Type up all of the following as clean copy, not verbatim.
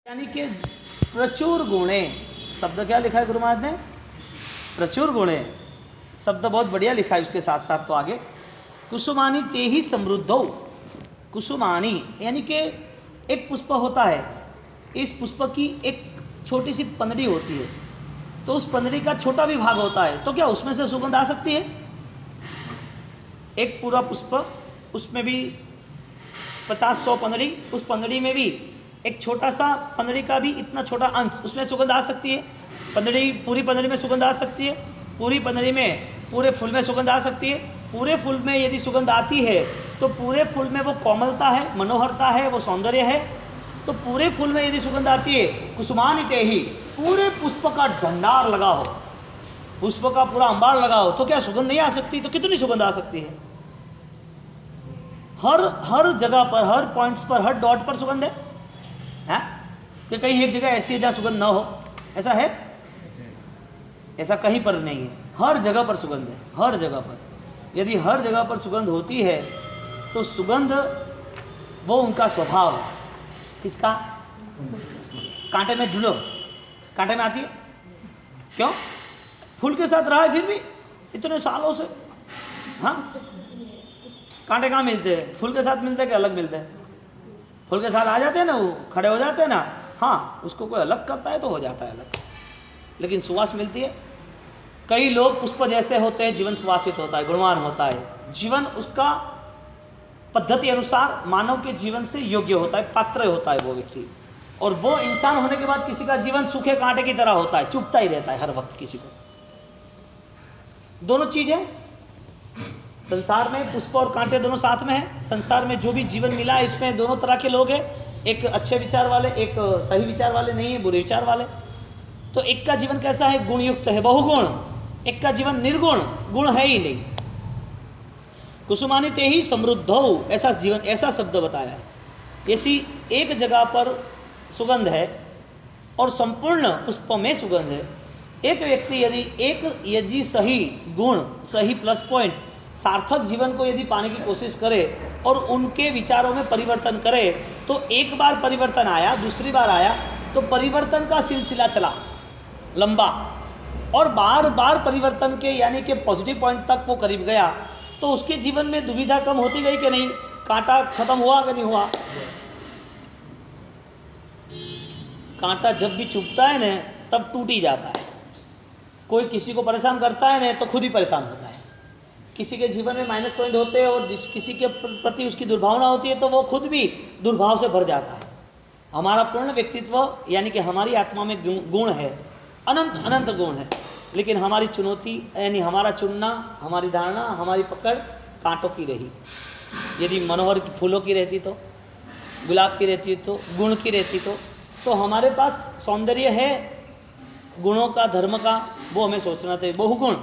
यानी कि प्रचुर गुणे, शब्द क्या लिखा है गुरु महाराज ने? प्रचुर गुणे शब्द बहुत बढ़िया लिखा है। उसके साथ साथ तो आगे कुसुमानी ते ही समृद्धौ। कुसुमानी यानी कि एक पुष्प होता है, इस पुष्प की एक छोटी सी पनड़ी होती है, तो उस पनड़ी का छोटा भी भाग होता है, तो क्या उसमें से सुगंध आ सकती है? एक पूरा पुष्प, उसमें भी 50-100 पनड़ी, उस पनड़ी में भी एक छोटा सा पनड़ी का भी इतना छोटा अंश, उसमें सुगंध आ सकती है? पनड़ी, पूरी पनड़ी में सुगंध आ सकती है? पूरी पनड़ी में, पूरे फूल में सुगंध आ सकती है? पूरे फूल में यदि सुगंध आती है तो पूरे फूल में वो कोमलता है, मनोहरता है, वो सौंदर्य है। तो पूरे फूल में यदि सुगंध आती है, कुसुमानिते ही, पूरे पुष्प का भंडार लगा हो, पुष्प का पूरा अंबार लगा हो, तो क्या सुगंध नहीं आ सकती? तो कितनी सुगंध आ सकती है? हर जगह पर, हर पॉइंट्स पर, हर डॉट पर सुगंध है कि कहीं एक जगह ऐसी है जहाँ सुगंध ना हो? ऐसा है? ऐसा कहीं पर नहीं है, हर जगह पर सुगंध है, हर जगह पर। यदि हर जगह पर सुगंध होती है तो सुगंध वो उनका स्वभाव है। किसका? कांटे में ढूंढो, कांटे में आती है क्यों? फूल के साथ रहा है फिर भी इतने सालों से। हाँ, कांटे कहाँ मिलते हैं? फूल के साथ मिलते हैं कि अलग मिलते हैं? फूल के साथ आ जाते हैं ना, वो खड़े हो जाते हैं ना। हाँ, उसको कोई अलग करता है तो हो जाता है अलग, लेकिन सुवास मिलती है। कई लोग पुष्प जैसे होते हैं, जीवन सुवासित होता है, गुणवान होता है, जीवन उसका पद्धति अनुसार मानव के जीवन से योग्य होता है, पात्र होता है वो व्यक्ति। और वो इंसान होने के बाद किसी का जीवन सूखे कांटे की तरह होता है, चुभता ही रहता है हर वक्त किसी को। दोनों चीजें संसार में, पुष्प और कांटे दोनों साथ में है। संसार में जो भी जीवन मिला है, इसमें दोनों तरह के लोग हैं, एक अच्छे विचार वाले, एक सही विचार वाले नहीं है, बुरे विचार वाले। तो एक का जीवन कैसा है? गुणयुक्त है, बहुगुण। एक का जीवन निर्गुण, गुण है ही नहीं। कुसुमानिते ही समृद्धौ, ऐसा जीवन, ऐसा शब्द बताया है। ऐसी एक जगह पर सुगंध है और संपूर्ण पुष्प में सुगंध है। एक व्यक्ति यदि सही गुण, सही प्लस पॉइंट, सार्थक जीवन को यदि पाने की कोशिश करे और उनके विचारों में परिवर्तन करे, तो एक बार परिवर्तन आया, दूसरी बार आया, तो परिवर्तन का सिलसिला चला लंबा, और बार बार परिवर्तन के यानी कि पॉजिटिव पॉइंट तक वो करीब गया, तो उसके जीवन में दुविधा कम होती गई कि नहीं? कांटा खत्म हुआ कि नहीं हुआ? कांटा जब भी चुभता है ना, तब टूट ही जाता है। कोई किसी को परेशान करता है ना, तो खुद ही परेशान होता है। किसी के जीवन में माइनस पॉइंट होते हैं और किसी के प्रति उसकी दुर्भावना होती है, तो वो खुद भी दुर्भाव से भर जाता है। हमारा पूर्ण व्यक्तित्व यानी कि हमारी आत्मा में गुण है, अनंत अनंत गुण है, लेकिन हमारी चुनौती यानी हमारा चुनना, हमारी धारणा, हमारी पकड़ कांटों की रही। यदि मनोहर फूलों की रहती, तो गुलाब की रहती, तो गुण की रहती, तो हमारे पास सौंदर्य है गुणों का, धर्म का, वो हमें सोचना चाहिए। बहुगुण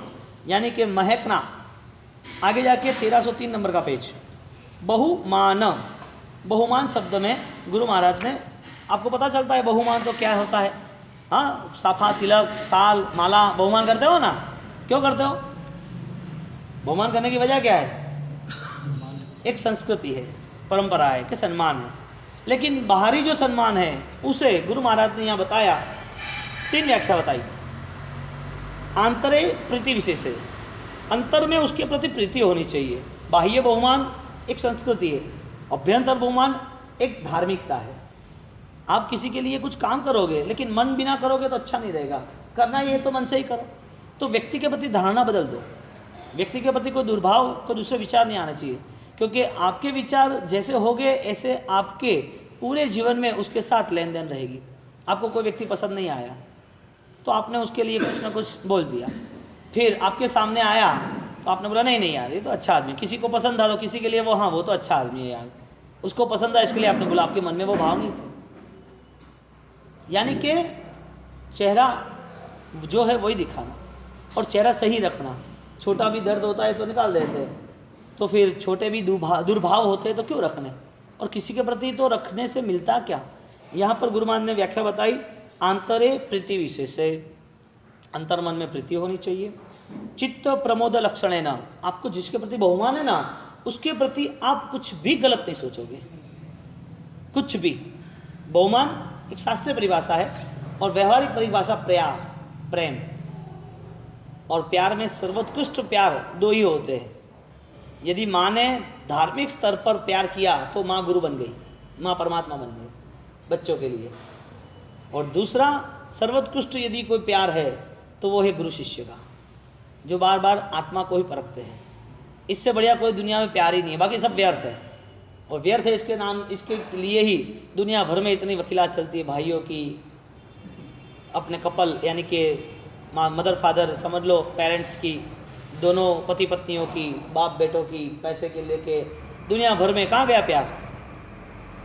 यानी कि महकना। आगे जाके 1303 नंबर का पेज, बहुमान। बहुमान शब्द में गुरु महाराज ने, आपको पता चलता है बहुमान तो क्या होता है? हाँ, साफा, तिलक, साल, माला, बहुमान करते हो ना? क्यों करते हो? बहुमान करने की वजह क्या है? एक संस्कृति है, परंपरा है कि सम्मान है। लेकिन बाहरी जो सम्मान है उसे गुरु महाराज ने यहाँ बताया, 3 व्याख्या बताई। आंतरे प्रीति विशेष है, अंतर में उसके प्रति प्रीति होनी चाहिए। बाह्य बहुमान एक संस्कृति है, अभ्यंतर बहुमान एक धार्मिकता है। आप किसी के लिए कुछ काम करोगे, लेकिन मन बिना करोगे तो अच्छा नहीं रहेगा। करना ये तो मन से ही करो। तो व्यक्ति के प्रति धारणा बदल दो। व्यक्ति के प्रति कोई दुर्भाव, कोई दूसरे विचार नहीं आना चाहिए, क्योंकि आपके विचार जैसे होंगे ऐसे आपके पूरे जीवन में उसके साथ लेन देन रहेगी। आपको कोई व्यक्ति पसंद नहीं आया तो आपने उसके लिए कुछ ना कुछ बोल दिया, फिर आपके सामने आया तो आपने बोला नहीं यार ये तो अच्छा आदमी। किसी को पसंद था तो किसी के लिए वो, हाँ वो तो अच्छा आदमी है यार, उसको पसंद है इसके लिए आपने बोला, आपके मन में वो भाव नहीं थे। यानी कि चेहरा जो है वही दिखाना और चेहरा सही रखना। छोटा भी दर्द होता है तो निकाल देते हैं, तो फिर छोटे भी दुर्भाव होते हैं तो क्यों रखने? और किसी के प्रति तो रखने से मिलता क्या? यहाँ पर गुरु महाराज ने व्याख्या बताई, आंतरे प्रीति विशेष है, अंतर मन में प्रीति होनी चाहिए। चित्त प्रमोद लक्षण है ना, आपको जिसके प्रति बहुमान है ना, उसके प्रति आप कुछ भी गलत नहीं सोचोगे, कुछ भी। बहुमान एक शास्त्रीय परिभाषा है, और व्यवहारिक परिभाषा प्रेम। और प्यार में सर्वोत्कृष्ट प्यार दो ही होते हैं। यदि माँ ने धार्मिक स्तर पर प्यार किया तो माँ गुरु बन गई, माँ परमात्मा बन गई बच्चों के लिए। और दूसरा सर्वोत्कृष्ट यदि कोई प्यार है तो वो है गुरु शिष्य का, जो बार बार आत्मा को ही परखते हैं। इससे बढ़िया कोई दुनिया में प्यार ही नहीं है, बाकी सब व्यर्थ है। और व्यर्थ है इसके लिए ही दुनिया भर में इतनी वकीलात चलती है भाइयों की, अपने कपल यानी कि मदर फादर समझ लो, पेरेंट्स की, दोनों पति पत्नियों की, बाप बेटों की, पैसे के लेके दुनिया भर में। कहाँ गया प्यार?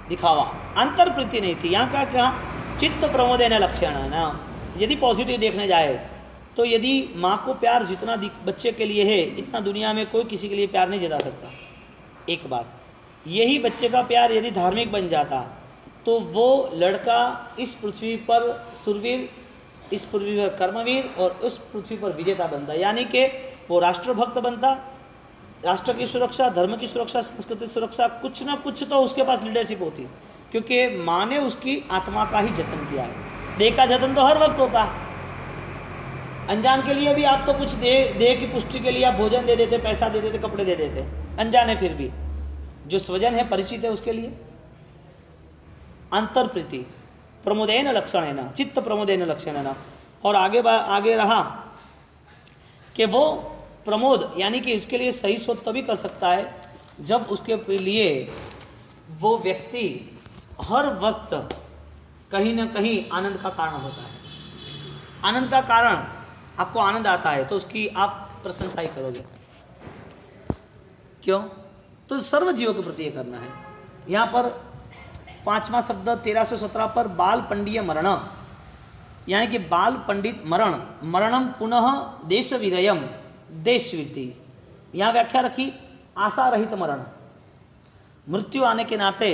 दिखावा, अंतर प्रीति नहीं थी। यहाँ का क्या? चित्त प्रमोदेन लक्षण है ना। यदि पॉजिटिव देखने जाए तो यदि माँ को प्यार जितना बच्चे के लिए है, इतना दुनिया में कोई किसी के लिए प्यार नहीं जता सकता। एक बात यही, बच्चे का प्यार यदि धार्मिक बन जाता तो वो लड़का इस पृथ्वी पर सुरवीर, इस पृथ्वी पर कर्मवीर और उस पृथ्वी पर विजेता बनता, यानी कि वो राष्ट्रभक्त बनता। राष्ट्र की सुरक्षा, धर्म की सुरक्षा, संस्कृति की सुरक्षा, कुछ ना कुछ तो उसके पास लीडरशिप होती, क्योंकि माँ ने उसकी आत्मा का ही जतन किया है। देह का जतन तो हर वक्त होता है। अनजान के लिए भी आप तो कुछ देह की पुष्टि के लिए आप भोजन दे देते, पैसा दे देते, कपड़े दे देते, अनजान है। फिर भी जो स्वजन है, परिचित है, उसके लिए अंतरप्रीति प्रमोदेन लक्षणेन, चित्त प्रमोदेन लक्षणेन। और आगे रहा कि वो प्रमोद यानी कि उसके लिए सही सोच तभी कर सकता है जब उसके लिए वो व्यक्ति हर वक्त कहीं ना कहीं आनंद का कारण होता है। आनंद का कारण, आपको आनंद आता है तो उसकी आप प्रशंसा ही करोगे। क्यों? तो सर्व जीवों के प्रति ये करना है। यहाँ पर 5वां शब्द 1317 पर बाल पंडीय मरण, यानी कि बाल पंडित मरण, मरणम पुनः देश विरयम, देश वृत्ति। यहाँ व्याख्या रखी आशा रहित मरण। मृत्यु आने के नाते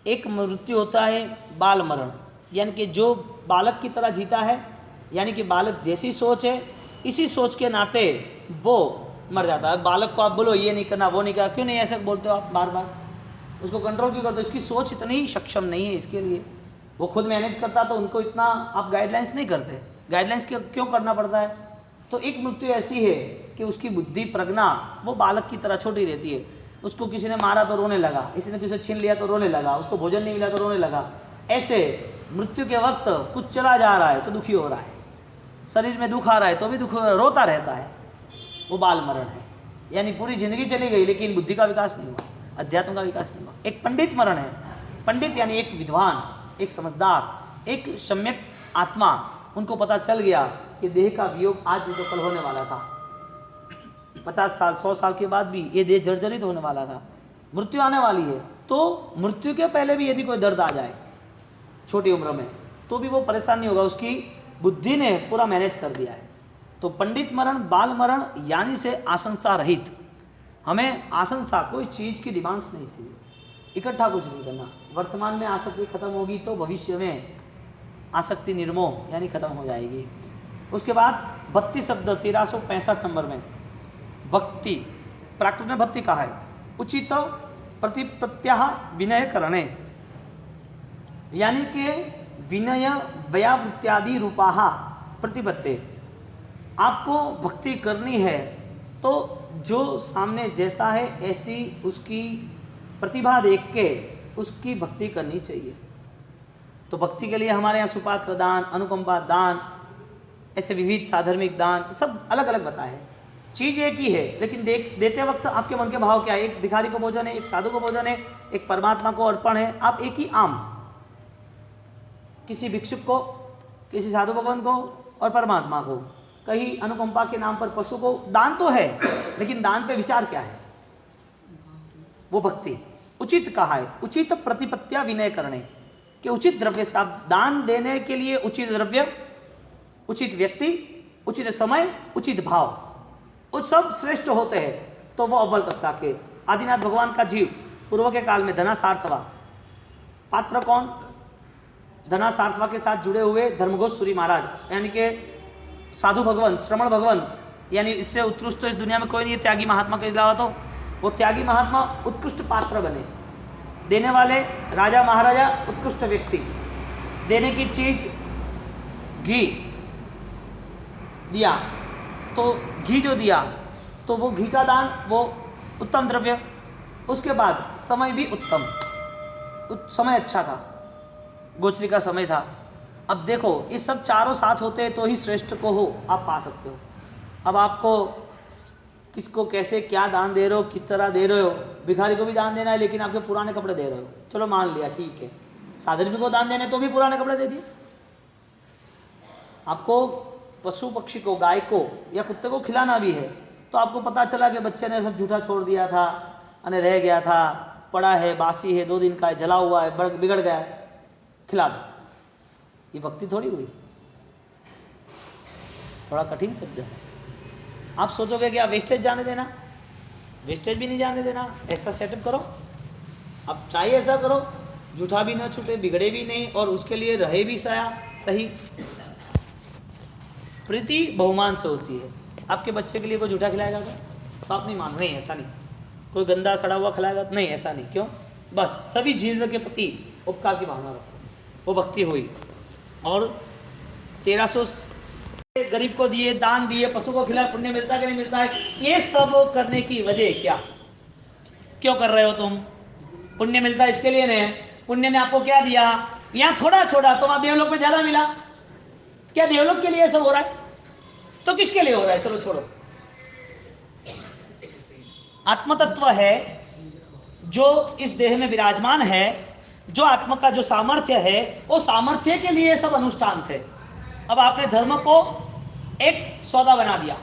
एक मृत्यु होता है बाल मरण, यानी कि जो बालक की तरह जीता है, यानी कि बालक जैसी सोच है इसी सोच के नाते वो मर जाता है। बालक को आप बोलो ये नहीं करना, वो नहीं करना, क्यों नहीं ऐसे बोलते हो आप बार बार? उसको कंट्रोल क्यों करते हो? इसकी सोच इतनी सक्षम नहीं है इसके लिए। वो खुद मैनेज करता तो उनको इतना आप गाइडलाइंस नहीं करते। गाइडलाइंस क्यों करना पड़ता है? तो एक मृत्यु ऐसी है कि उसकी बुद्धि प्रज्ञा वो बालक की तरह छोटी रहती है। उसको किसी ने मारा तो रोने लगा, किसी ने किसी छीन लिया तो रोने लगा, उसको भोजन नहीं मिला तो रोने लगा। ऐसे मृत्यु के वक्त कुछ चला जा रहा है तो दुखी हो रहा है, शरीर में दुख आ रहा है तो भी दुख रोता रहता है, वो बाल मरण है। यानी पूरी जिंदगी चली गई लेकिन बुद्धि का विकास नहीं हुआ, अध्यात्म का विकास नहीं हुआ। एक पंडित मरण है। पंडित यानी एक विद्वान, एक समझदार, एक सम्यक आत्मा। उनको पता चल गया कि देह का वियोग आज भी तो कल होने वाला था, 50 साल 100 साल के बाद भी ये देह जर्जरित होने वाला था, मृत्यु आने वाली है। तो मृत्यु के पहले भी यदि कोई दर्द आ जाए छोटी उम्र में तो भी वो परेशान नहीं होगा, उसकी बुद्धि ने पूरा मैनेज कर दिया है। तो पंडित मरण, बाल मरण यानी से आशंसा रहित। हमें आशंसा, कोई चीज़ की डिमांड्स नहीं चाहिए, इकट्ठा कुछ नहीं करना। वर्तमान में आसक्ति खत्म होगी तो भविष्य में आसक्ति निर्मोह यानी खत्म हो जाएगी। उसके बाद 32 शब्द 1365 नंबर में भक्ति, प्राकृत में भक्ति कहा है, उचित प्रतिप्रत्याह विनय करणे, यानी कि विनय व्यावृत्त्यादि रूपाहा प्रतिपत्ते। आपको भक्ति करनी है तो जो सामने जैसा है ऐसी उसकी प्रतिभा देख के उसकी भक्ति करनी चाहिए। तो भक्ति के लिए हमारे यहाँ सुपात्र दान, अनुकंपा दान, ऐसे विविध साधर्मिक दान सब अलग अलग बताए हैं। चीज़ एक ही है लेकिन देते वक्त आपके मन के भाव क्या है। एक भिखारी को भोजन है, एक साधु को भोजन है, एक परमात्मा को अर्पण है। आप एक ही आम, किसी भिक्षुक को, किसी साधु भगवान को और परमात्मा को, कहीं अनुकंपा के नाम पर पशु को दान तो है लेकिन दान पे विचार क्या है? वो भक्ति। उचित कहा है, उचित प्रतिपत्तिया विनय करने कि उचित द्रव्य से आप दान देने के लिए उचित द्रव्य, उचित व्यक्ति, उचित समय, उचित भाव, वो सब श्रेष्ठ होते हैं। तो वो अव्वल कक्षा के आदिनाथ भगवान का जीव पूर्व के काल में धनासार्थवा, पात्र कौन? धनासार्थवा के साथ जुड़े हुए धर्मघोष सूरी महाराज, यानी कि साधु भगवान, श्रमण भगवान, यानी इससे उत्कृष्ट तो इस दुनिया में कोई नहीं है त्यागी महात्मा के अलावा। तो वो त्यागी महात्मा उत्कृष्ट पात्र बने, देने वाले राजा महाराजा उत्कृष्ट व्यक्ति। देने की चीज घी दिया, तो घी जो दिया तो वो घी का दान, वो उत्तम द्रव्य। उसके बाद समय भी उत्तम, समय अच्छा था, गोचरी का समय था। अब देखो ये सब चारों साथ होते हैं तो ही श्रेष्ठ को हो आप पा सकते हो। अब आपको किसको कैसे क्या दान दे रहे हो, किस तरह दे रहे हो। भिखारी को भी दान देना है लेकिन आपके पुराने कपड़े दे रहे हो, चलो मान लिया ठीक है। साधर्मी को दान देने तो भी पुराने कपड़े दे दिए। आपको पशु पक्षी को, गाय को या कुत्ते को खिलाना भी है तो आपको पता चला कि बच्चे ने सब झूठा छोड़ दिया था, अने रह गया था, पड़ा है, बासी है, 2 दिन का है, जला हुआ है, बिगड़ गया है, खिला दो। ये भक्ति थोड़ी हुई, थोड़ा कठिन शब्द है। आप सोचोगे कि आप वेस्टेज जाने देना, वेस्टेज भी नहीं जाने देना, ऐसा सेटअप करो, आप ट्राई ऐसा करो, झूठा भी ना छूटे, बिगड़े भी नहीं और उसके लिए रहे भी सही। प्रीति बहुमान से होती है। आपके बच्चे के लिए कोई झूठा खिलाएगा तो आप नहीं मानो, नहीं ऐसा नहीं। कोई गंदा सड़ा हुआ खिलाएगा नहीं, ऐसा नहीं। क्यों? बस सभी जीव के प्रति उपकार की भावना रखो, वो भक्ति हुई। और 1300 गरीब को दिए, दान दिए, पशु को खिलाया, पुण्य मिलता कि नहीं मिलता है? ये सब करने की वजह क्या, क्यों कर रहे हो तुम? पुण्य मिलता है इसके लिए नहीं। पुण्य ने आपको क्या दिया? यहाँ थोड़ा छोड़ा तो वहां देवलोक में ज्यादा मिला। क्या देवलोक के लिए सब हो रहा है? तो किसके लिए हो रहा है? चलो छोड़ो। आत्म तत्व है जो इस देह में विराजमान है, जो आत्मा का जो सामर्थ्य है, वो सामर्थ्य के लिए सब अनुष्ठान थे। अब आपने धर्म को एक सौदा बना दिया,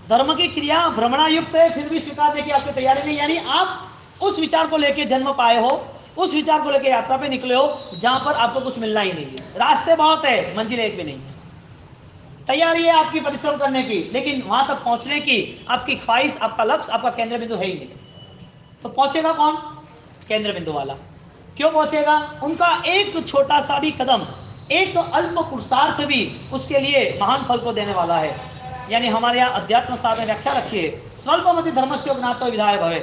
धर्म की क्रिया भ्रमणायुक्त है, फिर भी स्वीकारने की आपकी तैयारी नहीं। यानी आप उस विचार को लेकर जन्म पाए हो, उस विचार को लेकर यात्रा पे निकले हो जहां पर आपको कुछ मिलना ही नहीं है। रास्ते बहुत है, मंजिल एक भी नहीं है। तैयारी है आपकी परिश्रम करने की, लेकिन वहां तक पहुंचने की आपकी ख्वाहिश, आपका लक्ष्य, आपका केंद्र बिंदु है ही नहीं। तो पहुंचेगा कौन? केंद्र बिंदु वाला। क्यों पहुंचेगा? उनका एक छोटा सा भी कदम, एक अल्प पुरुषार्थ भी उसके लिए महान फल को देने वाला है। यानी हमारे यहाँ अध्यात्म साधन में व्याख्या रखिए, स्वल्पमति धर्मस्य ज्ञातो विधाय भवे।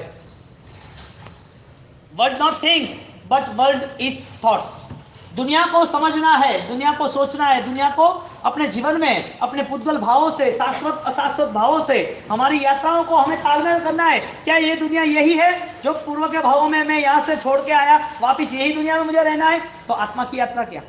World not think but world is thoughts. दुनिया को समझना है, दुनिया को सोचना है, दुनिया को अपने जीवन में अपने पुद्गल भावों से, शाश्वत अशाश्वत भावों से हमारी यात्राओं को हमें तालमेल करना है। क्या ये दुनिया यही है जो पूर्व के भावों में मैं यहां से छोड़ के आया, वापिस यही दुनिया में मुझे रहना है? तो आत्मा की यात्रा क्या,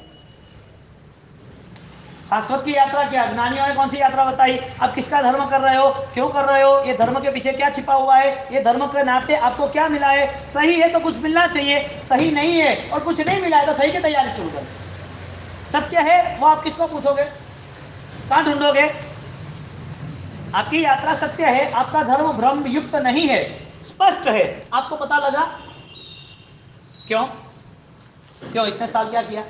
शाश्वत की यात्रा क्या? ज्ञानियों ने कौन सी यात्रा बताई? आप किसका धर्म कर रहे हो, क्यों कर रहे हो, ये धर्म के पीछे क्या छिपा हुआ है, ये धर्म के नाते आपको क्या मिला है? सही है तो कुछ मिलना चाहिए, सही नहीं है और कुछ नहीं मिला है तो सही की तैयारी शुरू करें। सत्य है वो आप किसको पूछोगे, कहां ढूंढोगे? आपकी यात्रा सत्य है, आपका धर्म भ्रम युक्त नहीं है, स्पष्ट है। आपको पता लगा क्यों? क्यों इतने साल क्या किया?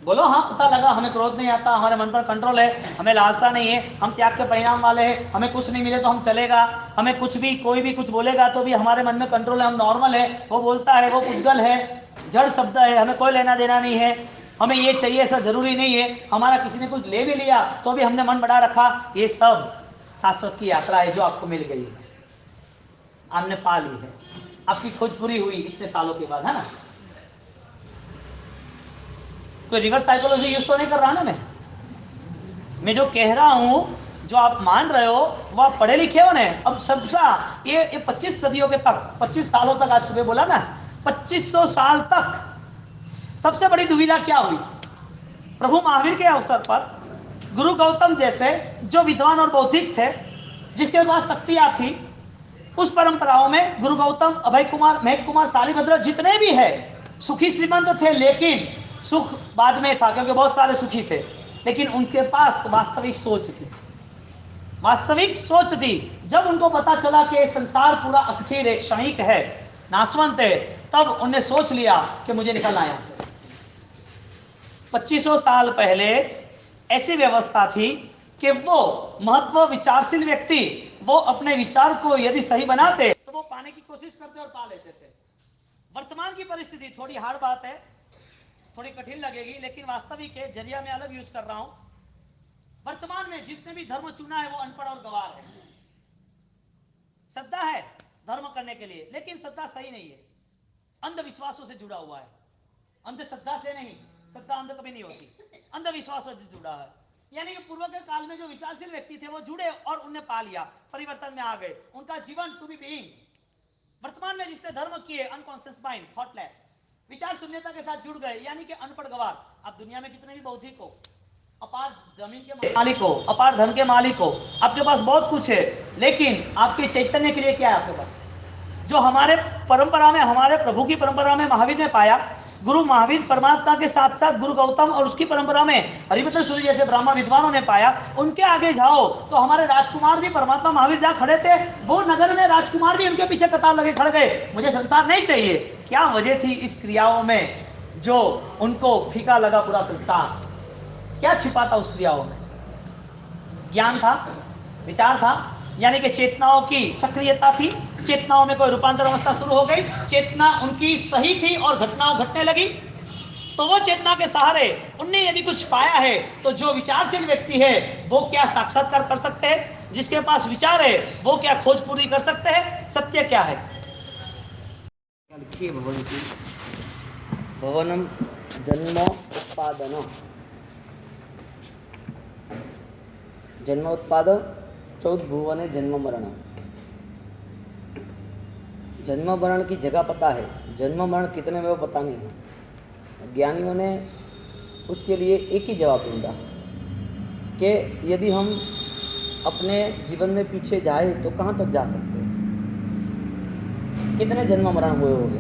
बोलो हाँ, पता लगा। हमें क्रोध नहीं आता, हमारे मन पर कंट्रोल है, हमें लालसा नहीं है, हम त्याग के परिणाम वाले हैं, हमें कुछ नहीं मिले तो हम चलेगा, हमें कुछ भी कोई भी कुछ बोलेगा तो भी हमारे मन में कंट्रोल है, हम नॉर्मल है, वो बोलता है वो पुद्गल है, जड़ शब्द है, हमें कोई लेना देना नहीं है, हमें ये चाहिए ऐसा जरूरी नहीं है, हमारा किसी ने कुछ ले भी लिया तो भी हमने मन बढ़ा रखा। ये सब शाश्वत की यात्रा है जो आपको मिल गई है, आपने पा ली है, आपकी खोज पूरी हुई इतने सालों के बाद, है ना? कोई रिवर्स साइकोलॉजी यूज तो नहीं कर रहा ना मैं जो कह रहा हूं, जो आप मान रहे हो वो आप पढ़े लिखे हो ना। अब सबसा ये 25 सदियों के तक, 25 सालों तक, आज सुबह बोला ना 2500 साल तक सबसे बड़ी दुविधा क्या हुई? प्रभु महावीर के अवसर पर गुरु गौतम जैसे जो विद्वान और बौद्धिक थे, जिसके पास शक्तियां थी, उस परंपराओं में गुरु गौतम, अभय कुमार, महक कुमार, शालिभद्र जितने भी है सुखी श्रीमंत थे, लेकिन सुख बाद में था क्योंकि बहुत सारे सुखी थे, लेकिन उनके पास वास्तविक सोच थी, वास्तविक सोच थी। जब उनको पता चला कि संसार पूरा अस्थिर है, क्षणिक है, नाशवंत है, तब उन्हें सोच लिया कि मुझे निकलना है यहां से। 2500 साल पहले ऐसी व्यवस्था थी कि वो महत्व विचारशील व्यक्ति वो अपने विचार को यदि सही बनाते तो वो पाने की कोशिश करते और पा लेते थे। वर्तमान की परिस्थिति थोड़ी हार्ड बात है, थोड़ी कठिन लगेगी, लेकिन वास्तविक है, जरिया में अलग यूज कर रहा हूं। वर्तमान में जिसने भी धर्म चुना है वो अनपढ़ और गवार है। श्रद्धा है धर्म करने के लिए, लेकिन श्रद्धा सही नहीं है, अंधविश्वासों से जुड़ा हुआ है, अंधश्रद्धा से नहीं। सत्ता अंध कभी नहीं होती, अंधविश्वास से जुड़ा है। यानी कि पूर्व के काल में जो विचारशील व्यक्ति थे वो जुड़े और उन्हें पा लिया, परिवर्तन में आ गए, उनका जीवन टू बी बीइंग। वर्तमान में जिसने धर्म किए, अनकॉन्शियस माइंड, थॉटलेस, विचार शून्यता के साथ जुड़ गए, यानी कि अनपढ़ गवार। अब दुनिया में कितने भी बौद्धिक हो, अपार जमीन के मालिक हो, अपार धन के मालिक हो, आपके पास बहुत कुछ है, लेकिन आपके चैतन्य के लिए क्या है आपके पास? जो हमारे परंपरा में, हमारे प्रभु की परंपरा में महावीर ने पाया, गुरु महावीर परमात्मा के साथ साथ गुरु गौतम और उसकी परंपरा में हरिभद्र सूरी जैसे ब्राह्मण विद्वानों ने पाया, उनके आगे जाओ तो हमारे राजकुमार भी परमात्मा महावीर जहाँ खड़े थे, वो नगर में राजकुमार भी उनके पीछे कतार लगे खड़े गए, मुझे संसार नहीं चाहिए। क्या वजह थी इस क्रियाओं में जो उनको फीका लगा पूरा संसार? क्या छिपा था उस क्रियाओं में? ज्ञान था, विचार था, यानी कि चेतनाओं की सक्रियता थी, चेतनाओं में कोई रूपांतर अवस्था शुरू हो गई, चेतना उनकी सही थी और घटनाओं घटने लगी। तो वो चेतना के सहारे उनने यदि कुछ पाया है, तो जो विचारशील व्यक्ति है वो क्या साक्षात्कार कर सकते हैं? जिसके पास विचार है वो क्या खोज पूरी कर सकते हैं? सत्य क्या है? लिखिए भवनम जन्म उत्पादन, जन्म उत्पाद चौथ भुवने जन्म मरण। जन्म मरण की जगह पता है, जन्म मरण कितने में वो पता नहीं है। ज्ञानियों ने उसके लिए एक ही जवाब ढूंढा कि यदि हम अपने जीवन में पीछे जाए तो कहाँ तक जा सकते हैं, कितने जन्म मरण हुए होंगे।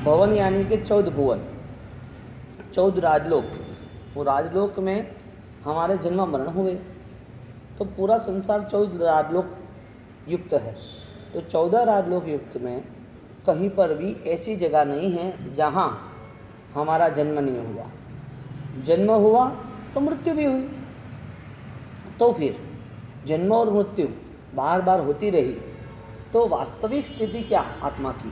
भवन यानी कि 14 भुवन, 14 राजलोक, वो राजलोक में हमारे जन्म मरण हुए, तो पूरा संसार 14 राजलोक युक्त है। तो 14 राजलोक युक्त में कहीं पर भी ऐसी जगह नहीं है जहाँ हमारा जन्म नहीं हुआ। जन्म हुआ तो मृत्यु भी हुई, तो फिर जन्म और मृत्यु बार बार होती रही, तो वास्तविक स्थिति क्या आत्मा की?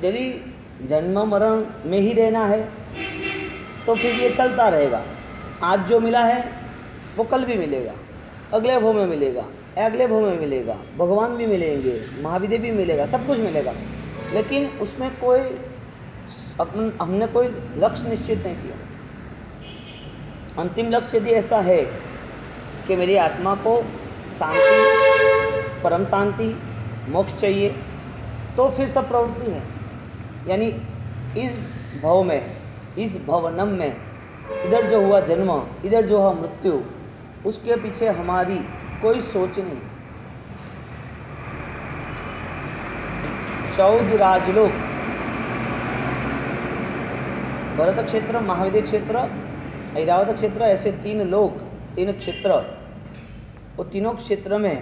यदि जन्म मरण में ही रहना है तो फिर ये चलता रहेगा। आज जो मिला है वो कल भी मिलेगा, अगले भव में मिलेगा, अगले भव में मिलेगा, भगवान भी मिलेंगे, महाविद्य भी मिलेगा, सब कुछ मिलेगा, लेकिन उसमें कोई हमने कोई लक्ष्य निश्चित नहीं किया। अंतिम लक्ष्य यदि ऐसा है कि मेरी आत्मा को शांति, परम शांति, मोक्ष चाहिए, तो फिर सब प्रवृत्ति है। यानी इस भव में, इस भवनम में, इधर जो हुआ जन्म, इधर जो हुआ मृत्यु, उसके पीछे हमारी कोई सोच नहीं। 14 राजलोक, भरत क्षेत्र, महाविद्य क्षेत्र, ऐरावत क्षेत्र, ऐसे 3 लोक, 3 क्षेत्र। वो तीनों क्षेत्र में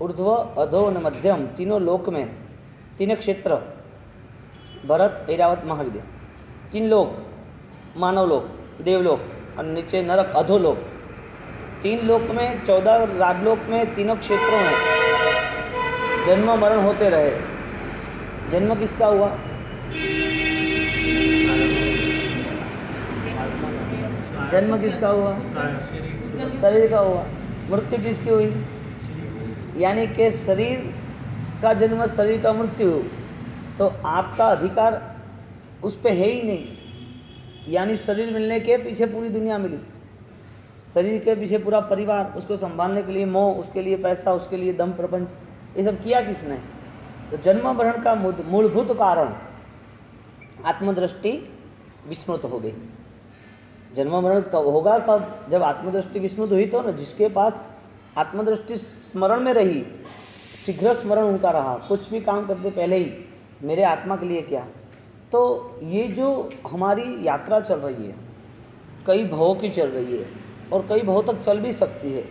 ऊर्ध्व, अधो और मध्यम, तीनों लोक में 3 क्षेत्र, भरत, ऐरावत, महाविद्य, 3 लोक, मानव लोक, देवलोक और नीचे नरक, अधोलोक। 3 लोक में, 14 राजलोक में, तीनों क्षेत्रों में जन्म मरण होते रहे। जन्म किसका हुआ? जन्म किसका हुआ? शरीर का हुआ। मृत्यु किसकी हुई? यानी कि शरीर का जन्म, शरीर का मृत्यु, तो आपका अधिकार उस पर है ही नहीं। यानी शरीर मिलने के पीछे पूरी दुनिया मिली, शरीर के पीछे पूरा परिवार, उसको संभालने के लिए मोह, उसके लिए पैसा, उसके लिए दम प्रपंच, ये सब किया किसने? तो जन्म मरण का मूलभूत कारण आत्मदृष्टि विस्मृत हो गई। जन्म मरण कब होगा? कब? जब आत्मदृष्टि विस्मृत हुई, तो ना जिसके पास आत्मदृष्टि स्मरण में रही, शीघ्र स्मरण उनका रहा, कुछ भी काम करते पहले ही मेरे आत्मा के लिए क्या। तो ये जो हमारी यात्रा चल रही है, कई भवों की चल रही है और कई भवों तक चल भी सकती है,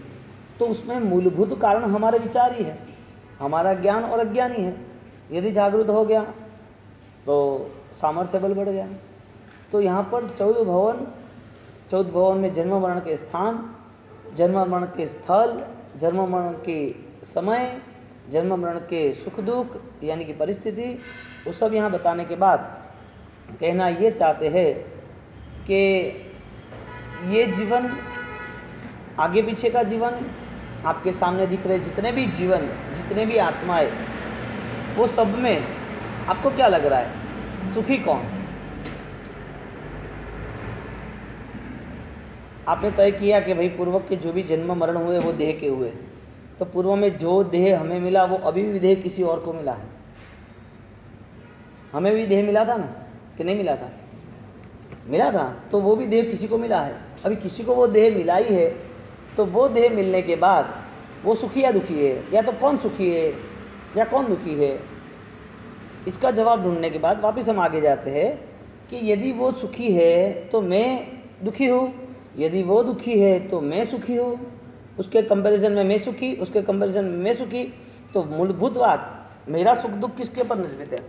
तो उसमें मूलभूत कारण हमारे विचार ही है, हमारा ज्ञान और अज्ञान ही है। यदि जागृत हो गया तो सामर्थ्य बल बढ़ गया। तो यहाँ पर 14 भवन में जन्म मरण के स्थान, जन्म मरण के स्थल, जन्म मरण के समय, जन्म मरण के सुख दुख यानी कि परिस्थिति, वो सब यहाँ बताने के बाद कहना ये चाहते हैं कि ये जीवन, आगे पीछे का जीवन, आपके सामने दिख रहे जितने भी जीवन, जितने भी आत्माएं, वो सब में आपको क्या लग रहा है? सुखी कौन? आपने तय किया कि भाई पूर्व के जो भी जन्म मरण हुए वो देह के हुए, तो पूर्व में जो देह हमें मिला वो अभी भी देह किसी और को मिला है। हमें भी देह मिला था ना कि नहीं मिला था? मिला था, तो वो भी देह किसी को मिला है। अभी किसी को वो देह मिला ही है, तो वो देह मिलने के बाद वो सुखी या दुखी है, या तो कौन सुखी है या कौन दुखी है? इसका जवाब ढूंढने के बाद वापस हम आगे जाते हैं कि यदि वो सुखी है तो मैं दुखी हूँ, यदि वो दुखी है तो मैं सुखी हूँ, उसके कंपैरिजन में मैं सुखी, उसके कंपैरिजन में मैं सुखी। तो मूलभूत बात, मेरा सुख दुख किसके पर निर्मित है?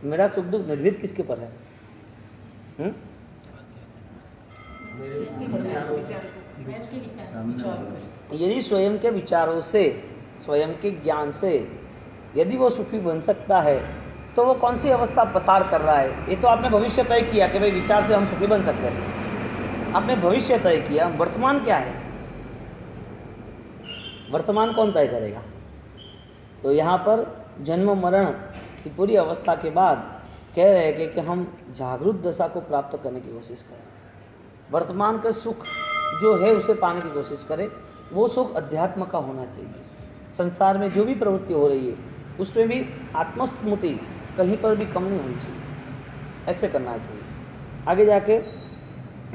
मेरा सुख दुख निर्मित किसके पर है? यदि स्वयं के विचारों से, स्वयं के ज्ञान से यदि वो सुखी बन सकता है तो वो कौन सी अवस्था प्रसार कर रहा है? ये तो आपने भविष्य तय किया कि भाई विचार से हम सुखी बन सकते हैं। आपने भविष्य तय किया, वर्तमान क्या है? वर्तमान कौन तय करेगा? तो यहाँ पर जन्म मरण की पूरी अवस्था के बाद कह रहे हैं कि हम जागरूक दशा को प्राप्त करने की कोशिश करें, वर्तमान का सुख जो है उसे पाने की कोशिश करें। वो सुख अध्यात्म का होना चाहिए। संसार में जो भी प्रवृत्ति हो रही है उसमें भी आत्मस्मृति कहीं पर भी कम नहीं होनी चाहिए, ऐसे करना चाहिए। आगे जाके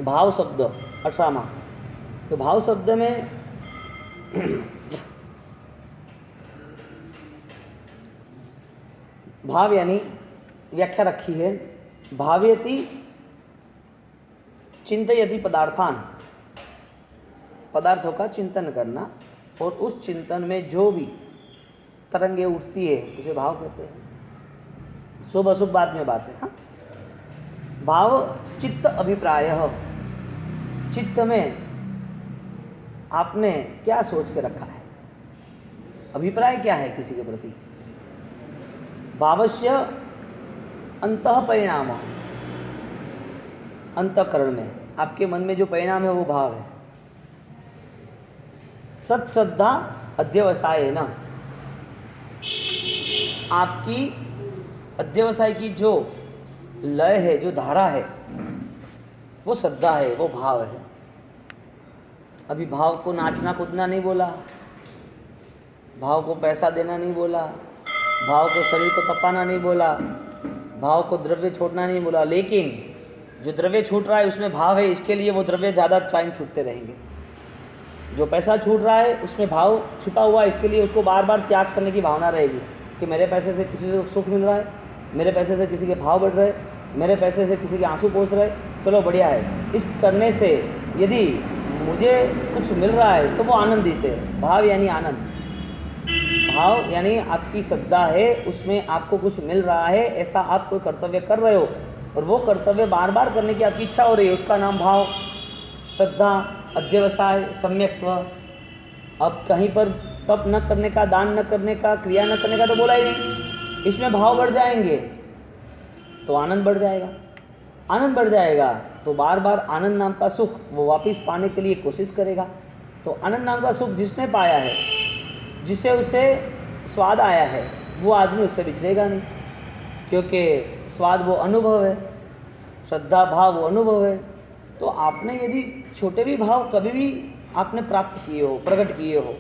भाव शब्द 18वां, तो भाव शब्द में भाव यानी व्याख्या रखी है, भावयति चिंतयति पदार्थान, पदार्थों का चिंतन करना और उस चिंतन में जो भी तरंगे उठती है उसे भाव कहते हैं। शुभ अशुभ बाद में बात है। हाँ, भाव चित्त अभिप्राय, चित्त में आपने क्या सोच के रखा है, अभिप्राय क्या है किसी के प्रति। भावस्य अंतः परिणाम, अंतःकरण में आपके मन में जो परिणाम है वो भाव है। सत्श्रद्धा अध्यवसाय न, आपकी अध्यवसाय की जो लय है, जो धारा है, वो श्रद्धा है, वो भाव है। अभी भाव को नाचना कूदना नहीं बोला, भाव को पैसा देना नहीं बोला, भाव को शरीर को तपाना नहीं बोला, भाव को द्रव्य छोड़ना नहीं बोला, लेकिन जो द्रव्य छूट रहा है उसमें भाव है, इसके लिए वो द्रव्य ज़्यादा टाइम छूटते रहेंगे। जो पैसा छूट रहा है उसमें भाव छुपा हुआ है, इसके लिए उसको बार बार त्याग करने की भावना रहेगी कि मेरे पैसे से किसी को सुख मिल रहा है, मेरे पैसे से किसी के भाव बढ़ रहे, मेरे पैसे से किसी के आंसू पहुँच रहे, चलो बढ़िया है। इस करने से यदि मुझे कुछ मिल रहा है तो वो आनंदित है। भाव यानी आनंद, भाव यानी आपकी श्रद्धा है, उसमें आपको कुछ मिल रहा है, ऐसा आप कोई कर्तव्य कर रहे हो और वो कर्तव्य बार बार करने की आपकी इच्छा हो रही है, उसका नाम भाव, श्रद्धा, अध्यवसाय, सम्यक्त्व। अब कहीं पर तप न करने का, दान न करने का, क्रिया न करने का तो बोला ही नहीं, इसमें भाव बढ़ जाएंगे तो आनंद बढ़ जाएगा, आनंद बढ़ जाएगा तो बार बार आनंद नाम का सुख वो वापस पाने के लिए कोशिश करेगा। तो आनंद नाम का सुख जिसने पाया है, जिसे उसे स्वाद आया है, वो आदमी उससे बिछड़ेगा नहीं, क्योंकि स्वाद वो अनुभव है, श्रद्धा भाव वो अनुभव है। तो आपने यदि छोटे भी भाव कभी भी आपने प्राप्त किए हो, प्रकट किए हो,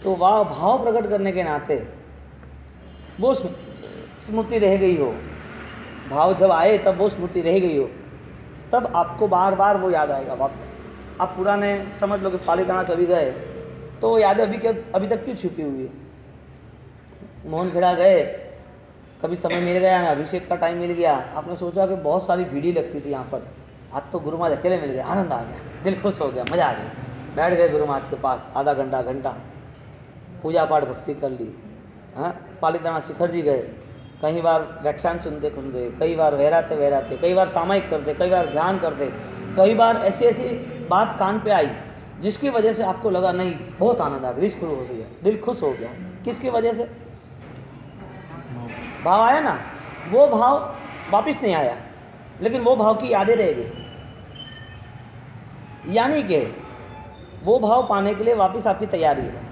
तो वह भाव प्रकट करने के नाते वो स्मृति रह गई हो, भाव जब आए तब वो स्मृति रह गई हो, तब आपको बार बार वो याद आएगा। आप पुराने समझ लो कि पालीताना कभी गए तो वो यादें अभी तक क्यों छुपी हुई है। मोहनखेड़ा गए, कभी समय मिल गया ना, अभिषेक का टाइम मिल गया, आपने सोचा कि बहुत सारी भीड़ी लगती थी यहाँ पर, आज तो गुरु महाराज अकेले मिल गए, आनंद आ गया, दिल खुश हो गया, मज़ा आ गया, बैठ गए गुरु महाराज के पास, आधा घंटा पूजा पाठ भक्ति कर ली। हाँ, पालीताना शिखर जी गए, कई बार व्याख्यान सुनते, कई बार वहराते, कई बार सामायिक करते, कई बार ध्यान करते, कई बार ऐसी बात कान पे आई जिसकी वजह से आपको लगा नहीं बहुत आनंद आ गया, शुरू हो गया, दिल खुश हो गया। किसकी वजह से? भाव आया ना, वो भाव वापस नहीं आया, लेकिन वो भाव की यादें रह गई। यानी कि वो भाव पाने के लिए वापस आपकी तैयारी है।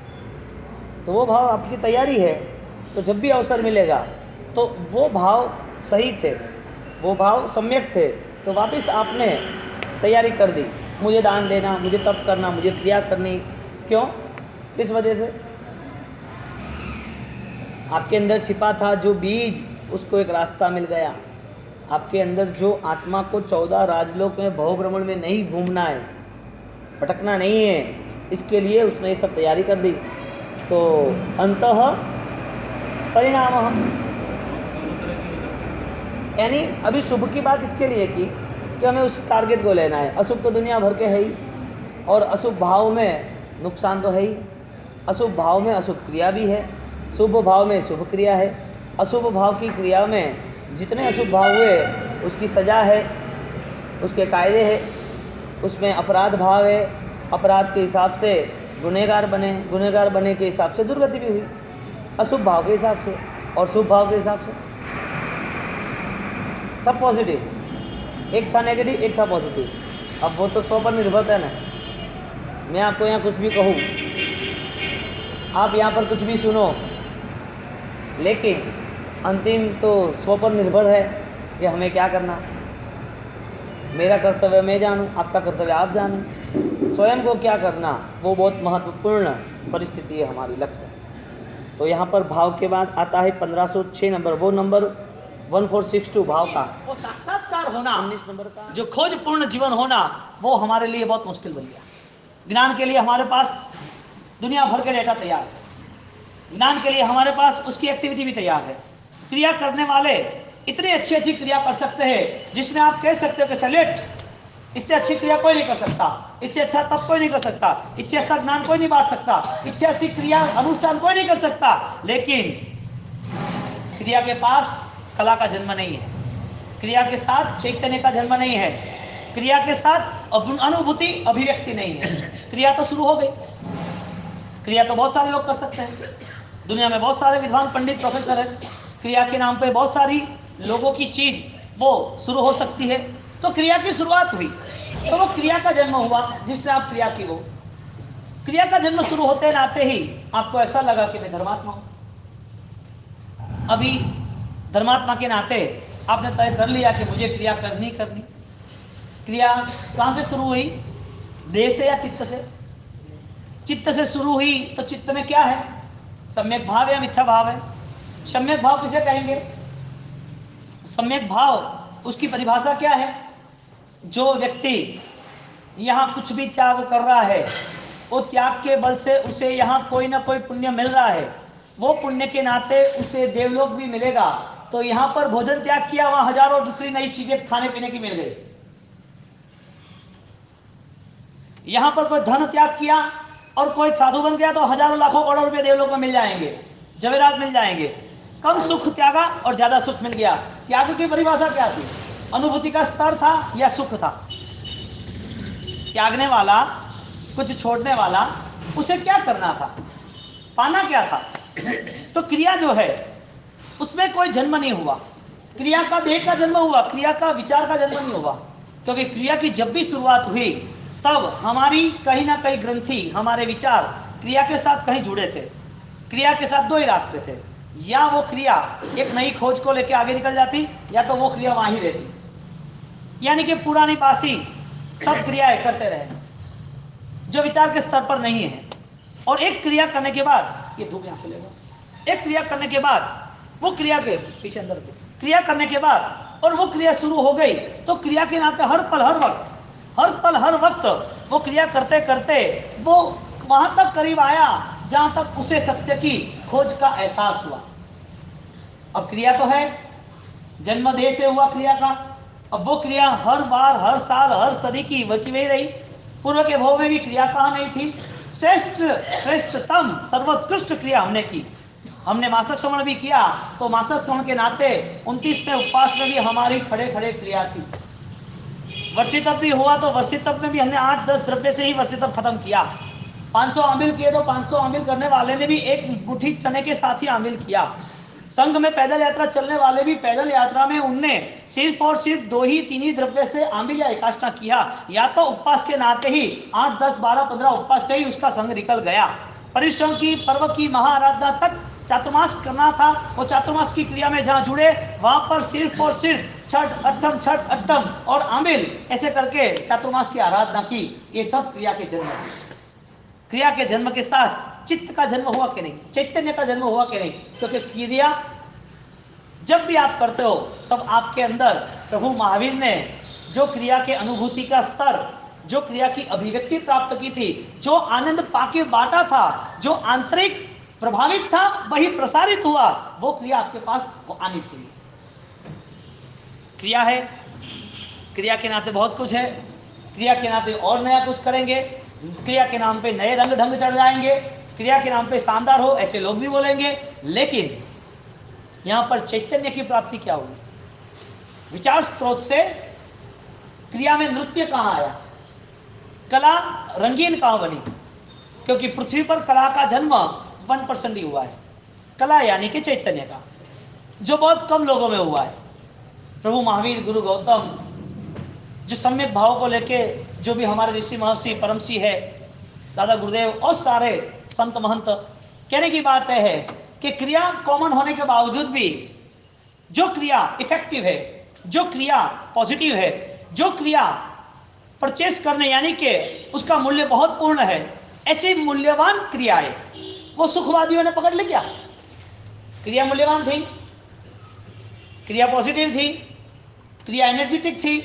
तो वो भाव आपकी तैयारी है, तो जब भी अवसर मिलेगा तो वो भाव सही थे, वो भाव सम्यक थे, तो वापस आपने तैयारी कर दी, मुझे दान देना, मुझे तप करना, मुझे क्रिया करनी। क्यों? किस वजह से? आपके अंदर छिपा था जो बीज, उसको एक रास्ता मिल गया। आपके अंदर जो आत्मा को 14 राजलोक में भव भ्रमण में नहीं घूमना है, भटकना नहीं है, इसके लिए उसने ये सब तैयारी कर दी। तो अंतः परिणाम, यानी अभी शुभ की बात इसके लिए की कि हमें उस टारगेट को लेना है। अशुभ तो दुनिया भर के है ही, और अशुभ भाव में नुकसान तो है ही। अशुभ भाव में अशुभ क्रिया भी है, शुभ भाव में शुभ क्रिया है। अशुभ भाव की क्रिया में जितने अशुभ भाव हुए उसकी सज़ा है, उसके कायदे हैं, उसमें अपराध भाव है, अपराध के हिसाब से गुनहगार बने, गुनहगार बने के हिसाब से दुर्गति भी हुई, अशुभ भाव के हिसाब से और शुभ भाव के हिसाब से। सब पॉजिटिव, एक था नेगेटिव, एक था पॉजिटिव। अब वो तो 100 पर निर्भर है ना। मैं आपको यहाँ कुछ भी कहूँ, आप यहाँ पर कुछ भी सुनो, लेकिन अंतिम तो 100 पर निर्भर है कि हमें क्या करना। मेरा कर्तव्य मैं जानूँ, आपका कर्तव्य आप जानें। स्वयं को क्या करना वो बहुत महत्वपूर्ण परिस्थिति है, हमारी लक्ष्य। तो यहाँ पर भाव के बाद आता है 1506 नंबर, वो नंबर 1462 भाव का, वो साक्षात्कार होना 19 नंबर का, जो खोजपूर्ण जीवन होना, वो हमारे लिए बहुत मुश्किल बन गया। ज्ञान के लिए हमारे पास दुनिया भर के डेटा तैयार है, ज्ञान के लिए हमारे पास उसकी एक्टिविटी भी तैयार है। क्रिया करने वाले इतनी अच्छी अच्छी क्रिया कर सकते हैं जिसमें आप कह सकते हो कि सेलेक्ट, इससे अच्छी क्रिया कोई नहीं कर सकता, इससे अच्छा तप कोई नहीं कर सकता, इससे अच्छा ज्ञान कोई नहीं बांट सकता, इससे अच्छी क्रिया अनुष्ठान कोई नहीं कर सकता। लेकिन क्रिया के पास कला का जन्म नहीं है, क्रिया के साथ चैतन्य का जन्म नहीं है, क्रिया के साथ अनुभूति अभिव्यक्ति नहीं है। क्रिया तो शुरू हो गई, क्रिया तो बहुत सारे लोग कर सकते हैं, दुनिया में बहुत सारे विद्वान पंडित प्रोफेसर हैं, क्रिया के नाम पे बहुत सारी लोगों की चीज वो शुरू हो सकती है। तो क्रिया की शुरुआत हुई, तो वो क्रिया का जन्म हुआ जिससे आप क्रिया की हो। क्रिया का जन्म शुरू होते नाते ही आपको ऐसा लगा कि मैं धर्मात्मा हूं। अभी धर्मात्मा के नाते आपने तय कर लिया कि मुझे क्रिया करनी करनी। क्रिया कहां से शुरू हुई? देह से या चित्त से? चित्त से शुरू हुई, तो चित्त में क्या है? सम्यक भाव या मिथ्या भाव है? सम्यक भाव किसे कहेंगे? सम्यक भाव उसकी परिभाषा क्या है? जो व्यक्ति यहाँ कुछ भी त्याग कर रहा है, वो त्याग के बल से उसे यहाँ कोई ना कोई पुण्य मिल रहा है, वो पुण्य के नाते उसे देवलोक भी मिलेगा। तो यहाँ पर भोजन त्याग किया, वहां हजारों दूसरी नई चीजें खाने पीने की मिल गई। यहाँ पर कोई धन त्याग किया और कोई साधु बन गया तो हजारों लाखों करोड़ रुपए देवलोक में मिल जाएंगे, जवेरात मिल जाएंगे। कम सुख त्यागा और ज्यादा सुख मिल गया। त्याग की परिभाषा क्या थी? अनुभूति का स्तर था या सुख था? त्यागने वाला, कुछ छोड़ने वाला, उसे क्या करना था, पाना क्या था? तो क्रिया जो है उसमें कोई जन्म नहीं हुआ, क्रिया का देह का जन्म हुआ, क्रिया का विचार का जन्म नहीं हुआ। क्योंकि क्रिया की जब भी शुरुआत हुई तब हमारी कहीं ना कहीं ग्रंथि, हमारे विचार क्रिया के साथ कहीं जुड़े थे। क्रिया के साथ दो ही रास्ते थे, या वो क्रिया एक नई खोज को लेकर आगे निकल जाती, या तो वो क्रिया वहां ही रहती। यानी कि पुरानी बासी सब क्रियाएं करते रहे जो विचार के स्तर पर नहीं है। और एक क्रिया करने के बाद, ये धूप यहां से लेगा, एक क्रिया करने के बाद वो क्रिया के पीछे अंदर के क्रिया करने के बाद और वो क्रिया शुरू हो गई, तो क्रिया के नाते हर पल हर वक्त, हर पल हर वक्त वो क्रिया करते करते वो वहां तक करीब आया जहां तक उसे सत्य की खोज का एहसास हुआ। अब क्रिया तो है, जन्म देह से हुआ क्रिया का। अब वो क्रिया हर बार, हर साल, हर सदी की वही रही। पूर्व के भव में भी क्रिया कहाँ नहीं थी? श्रेष्ठतम सर्वोत्कृष्ट क्रिया हमने की। हमने मासिक श्रवण भी किया, तो मासिक श्रवण के नाते 29वें उपवास में भी हमारी खड़े खड़े क्रिया थी। वर्षी तप भी हुआ, तो वर्षी तप में भी हमने 8-10 द्रव्य से ही वर्षी तप खत्म किया। 500 आमिल किए, तो 500 आमिल करने वाले ने भी एक मुट्ठी चने के साथ ही आमिल किया। संघ में पैदल यात्रा चलने वाले भी पैदल यात्रा में उनने सिर्फ और सिर्फ 2-3 ही द्रव्य से आमिल या एकाष्टा किया। या तो उपवास के नाते ही 8, 10, 12, 15 उपवास से ही उसका संघ निकल गया। परिश्रम की, पर्व की, महाआराधना तक चातुर्मास करना था, वो चातुर्मास की क्रिया में जहाँ जुड़े वहाँ पर सिर्फ और सिर्फ छठ अट्टम और आमिल ऐसे करके चातुर्मास की आराधना की। ये सब क्रिया के जन्म, क्रिया के जन्म के साथ चित्त का जन्म हुआ कि नहीं, चैतन्य का जन्म हुआ कि नहीं? क्योंकि क्रिया जब भी आप करते हो तब आपके अंदर प्रभु महावीर ने जो क्रिया के अनुभूति का स्तर, जो क्रिया की अभिव्यक्ति प्राप्त की थी, जो आनंद पाके बांटा था, जो आंतरिक प्रभावित था वही प्रसारित हुआ, वो क्रिया आपके पास वो आनी चाहिए। क्रिया है, क्रिया के नाते बहुत कुछ है, क्रिया के नाते और नया कुछ करेंगे, क्रिया के नाम पे नए रंग ढंग चढ़ जाएंगे, क्रिया के नाम पे शानदार हो ऐसे लोग भी बोलेंगे। लेकिन यहां पर चैतन्य की प्राप्ति क्या होगी? विचार स्रोत से क्रिया में नृत्य कहां आया, कला रंगीन कहां बनी? क्योंकि पृथ्वी पर कला का जन्म 1% ही हुआ है, कला यानी कि चैतन्य का, जो बहुत कम लोगों में हुआ है। प्रभु महावीर, गुरु गौतम, जो सम्यक भाव को लेके जो भी हमारे ऋषि महर्षि परमसी है, दादा गुरुदेव और सारे संत महंत, कहने की बात है कि क्रिया कॉमन होने के बावजूद भी जो क्रिया इफेक्टिव है, जो क्रिया पॉजिटिव है, जो क्रिया परचेस करने यानी कि उसका मूल्य बहुत पूर्ण है, ऐसी मूल्यवान क्रियाएं वो सुखवादियों ने पकड़ ली क्या? क्रिया मूल्यवान थी, क्रिया पॉजिटिव थी, क्रिया एनर्जेटिक थी,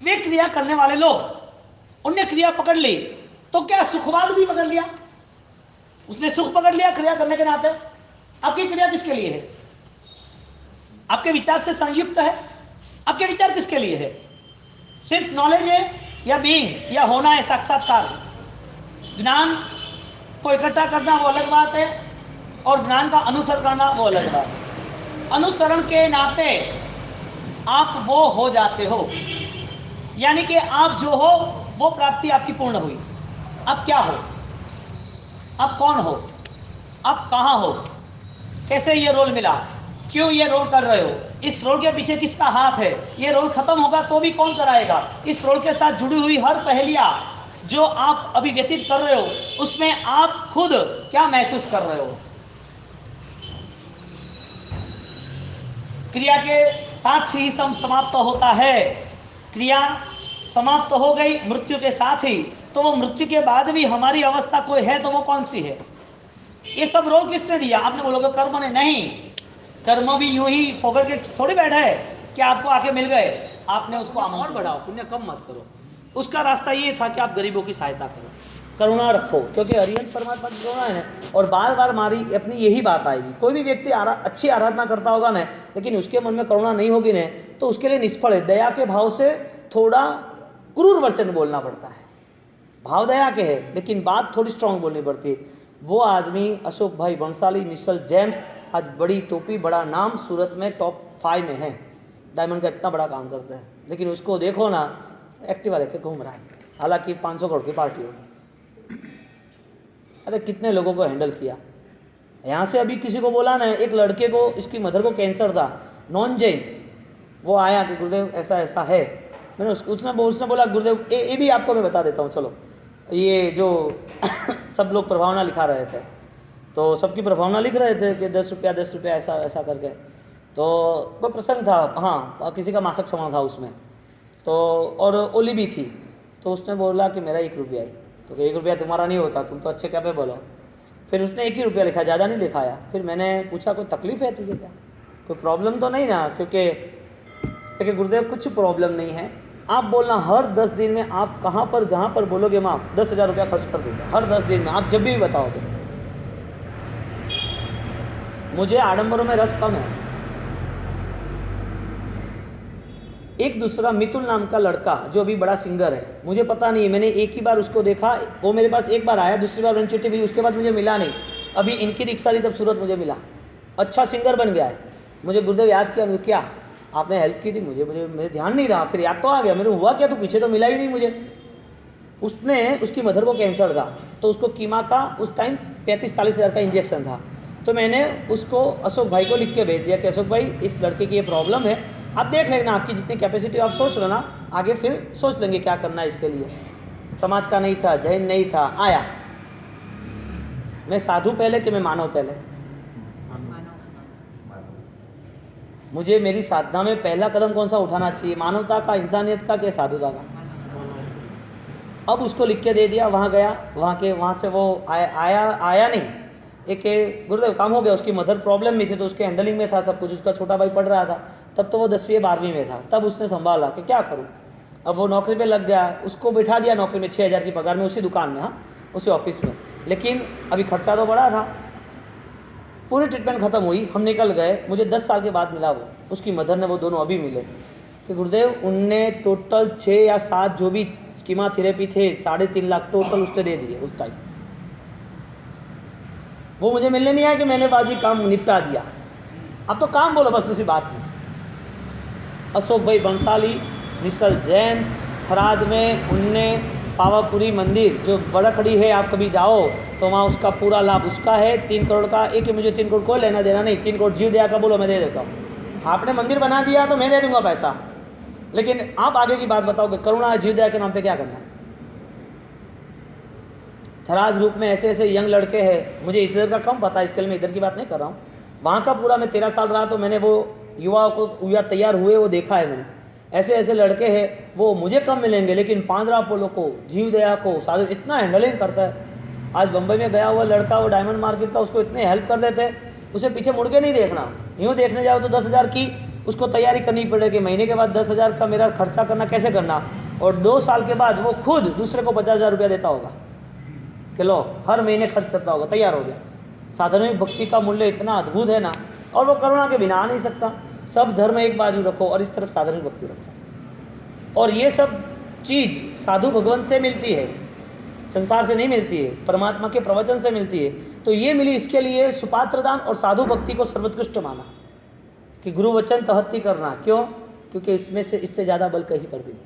वे क्रिया करने वाले लोग उनने क्रिया पकड़ ली, तो क्या सुखवाद भी पकड़ लिया? उसने सुख पकड़ लिया क्रिया करने के नाते। आपकी क्रिया किसके लिए है? आपके विचार से संयुक्त है? आपके विचार किसके लिए है? सिर्फ नॉलेज है या बीइंग या होना है, साक्षात्कार, ज्ञान को इकट्ठा करना वो अलग बात है, और ज्ञान का अनुसरण करना वो अलग बात है। अनुसरण के नाते आप वो हो जाते हो, यानी कि आप जो हो वो प्राप्ति आपकी पूर्ण हुई। आप क्या हो? आप कौन हो? आप कहाँ हो? कैसे ये रोल मिला? क्यों ये रोल कर रहे हो? इस रोल के पीछे किसका हाथ है? ये रोल खत्म होगा तो भी कौन कराएगा? इस रोल के साथ जुड़ी हुई हर पहेलियां जो आप अभी व्यतीत कर रहे हो, उसमें आप खुद क्या महसूस कर रहे हो? क्रिया के साथ ही सब समाप्त होता है। क्रिया समाप्त हो गई मृत्यु के साथ ही, तो वो मृत्यु के बाद भी हमारी अवस्था कोई है तो वो कौन सी है? ये सब रोल किसने दिया? आपने बोलोगे कर्म ने। नहीं, कर्म भी यूं ही फोकट के थोड़ी बैठा है कि आपको आके मिल गए, आपने उसको और बढ़ाओ, पुण्य कम मत करो। उसका रास्ता ये था कि आप गरीबों की सहायता करो, करुणा रखो, क्योंकि हरिहर परमात्मा की करुणा है। और बार बार हमारी अपनी यही बात आएगी, कोई भी व्यक्ति अच्छी आराधना करता होगा ना, लेकिन उसके मन में करुणा नहीं होगी ना, तो उसके लिए निष्फल है। दया के भाव से थोड़ा क्रूर वचन बोलना पड़ता है, भाव दया के है, लेकिन बात थोड़ी स्ट्रांग बोलनी पड़ती है। वो आदमी अशोक भाई बंसाली, निश्चल जेम्स, आज बड़ी टोपी, बड़ा नाम, सूरत में टॉप 5 में है, डायमंड का इतना बड़ा काम करता है, लेकिन उसको देखो ना एक्टिवा लेके घूम रहा है, हालांकि 500 करोड़ की पार्टी होगी। अरे कितने लोगों को हैंडल किया। यहाँ से अभी किसी को बोला ना, एक लड़के को, इसकी मदर को कैंसर था, नॉन जैन, वो आया कि गुरुदेव ऐसा ऐसा है। मैंने उसने बोला गुरुदेव ये भी आपको मैं बता देता हूँ, चलो। ये जो सब लोग प्रभावना लिखा रहे थे, तो सबकी प्रभावना लिख रहे थे कि 10 रुपया ऐसा ऐसा करके, तो कोई प्रसंग था, हाँ किसी का मासिक समा था उसमें, तो और ओली भी थी, तो उसने बोला कि मेरा 1 रुपया है। तो 1 रुपया तुम्हारा नहीं होता, तुम तो अच्छे कैपेबल हो। फिर उसने 1 ही रुपया लिखा, ज़्यादा नहीं लिखाया। फिर मैंने पूछा कोई तकलीफ है तुझे क्या, कोई प्रॉब्लम तो नहीं ना? क्योंकि गुरुदेव कुछ प्रॉब्लम नहीं है, आप बोलना हर 10 दिन में आप कहाँ पर जहाँ पर बोलोगे मैं 10,000 रुपया खर्च कर दूँगा, हर 10 दिन में, आप जब भी बताओगे। मुझे आडंबरों में रस कम है। एक दूसरा मितुल नाम का लड़का जो अभी बड़ा सिंगर है, मुझे पता नहीं, मैंने एक ही बार उसको देखा, वो मेरे पास एक बार आया, दूसरी बार रणचिट्ठी भी, उसके बाद मुझे मिला नहीं। अभी इनकी रिक्शा ली तब सूरत मुझे मिला, अच्छा सिंगर बन गया है। मुझे गुरुदेव याद किया, मुझे क्या आपने हेल्प की थी, मुझे ध्यान नहीं रहा, फिर याद तो आ गया, मेरे हुआ क्या, तो पीछे तो मिला ही नहीं मुझे। उसने, उसकी मदर को कैंसर था, तो उसको कीमा का उस टाइम 35-40 हज़ार का इंजेक्शन था। तो मैंने उसको अशोक भाई को लिख के भेज दिया कि अशोक भाई इस लड़के की ये प्रॉब्लम है, आप देख लेना, आपकी जितनी कैपेसिटी आप सोच लेना, आगे फिर सोच लेंगे क्या करना है इसके लिए। समाज का नहीं था, जैन नहीं था, आया। मैं साधु पहले कि मैं मानव पहले? मुझे मेरी साधना में पहला कदम कौन सा उठाना चाहिए, मानवता का, इंसानियत का, क्या साधुता का? अब उसको लिख के दे दिया, वहाँ गया, वहाँ से वो आया नहीं। एक गुरुदेव काम हो गया, उसकी मदर प्रॉब्लम में थी तो उसके हैंडलिंग में था सब कुछ, उसका छोटा भाई पढ़ रहा था, तब तो वो 10वीं 12वीं में था, तब उसने संभाला कि क्या करूँ। अब वो नौकरी पे लग गया, उसको बैठा दिया नौकरी में 6,000 की पगार में, उसी दुकान में, हाँ उसी ऑफिस में, लेकिन अभी खर्चा तो बड़ा था। पूरी ट्रीटमेंट खत्म हुई, हम निकल गए, मुझे 10 साल के बाद मिला वो, उसकी मदर ने, वो दोनों अभी मिले कि गुरुदेव उनने टोटल 6 या 7 जो भी कीमोथेरेपी थे 3.5 लाख टोटल उसने दे दिए उस टाइम। वो मुझे मिलने नहीं आया कि मैंने बाजी काम निपटा दिया, अब तो काम बोलो बस, उसी बात में। अशोक भाई बंसाली, मिसल जेम्स, थराद में उनने पावापुरी मंदिर जो बड़ा खड़ी है, आप कभी जाओ तो वहाँ उसका पूरा लाभ उसका है, 3 करोड़ का। एक मुझे 3 करोड़ कोई लेना देना नहीं, 3 करोड़ जीव दया का बोलो मैं दे देता हूँ। आपने मंदिर बना दिया तो मैं दे दूंगा पैसा, लेकिन आप आगे की बात बताओगे, करुणा जीव दया के नाम पे क्या करना है? थराद रूप में ऐसे ऐसे यंग लड़के हैं, मुझे इधर का कम पता है, इसके लिए मैं इधर की बात नहीं कर रहा हूँ, वहाँ का पूरा मैं 13 साल रहा तो मैंने वो युवा तैयार हुए वो देखा है मैंने। ऐसे ऐसे लड़के हैं, वो मुझे कम मिलेंगे, लेकिन पांडरा पोलो को, जीव दया को, साधु इतना हैंडलिंग करता है। आज बम्बई में गया हुआ लड़का, वो डायमंड मार्केट का, उसको इतने हेल्प कर देते, उसे पीछे मुड़ के नहीं देखना। यूँ देखने जाओ तो 10,000 की उसको तैयारी करनी पड़ेगी, महीने के बाद 10,000 का मेरा खर्चा करना कैसे करना, और 2 साल के बाद वो खुद दूसरे को 50,000 रुपया देता होगा कि लो हर महीने खर्च करता होगा, तैयार हो गया। साधारण भक्ति का मूल्य इतना अद्भुत है ना, और वो करुणा के बिना आ नहीं सकता। सब धर्म एक बाजू रखो और इस तरफ साधारण भक्ति रखो, और ये सब चीज़ साधु भगवान से मिलती है, संसार से नहीं मिलती है, परमात्मा के प्रवचन से मिलती है। तो ये मिली, इसके लिए सुपात्र दान और साधु भक्ति को सर्वोत्कृष्ट माना कि गुरु वचन तहत्ती करना। क्यों? क्योंकि इसमें से इससे ज़्यादा बल कहीं पर भी नहीं।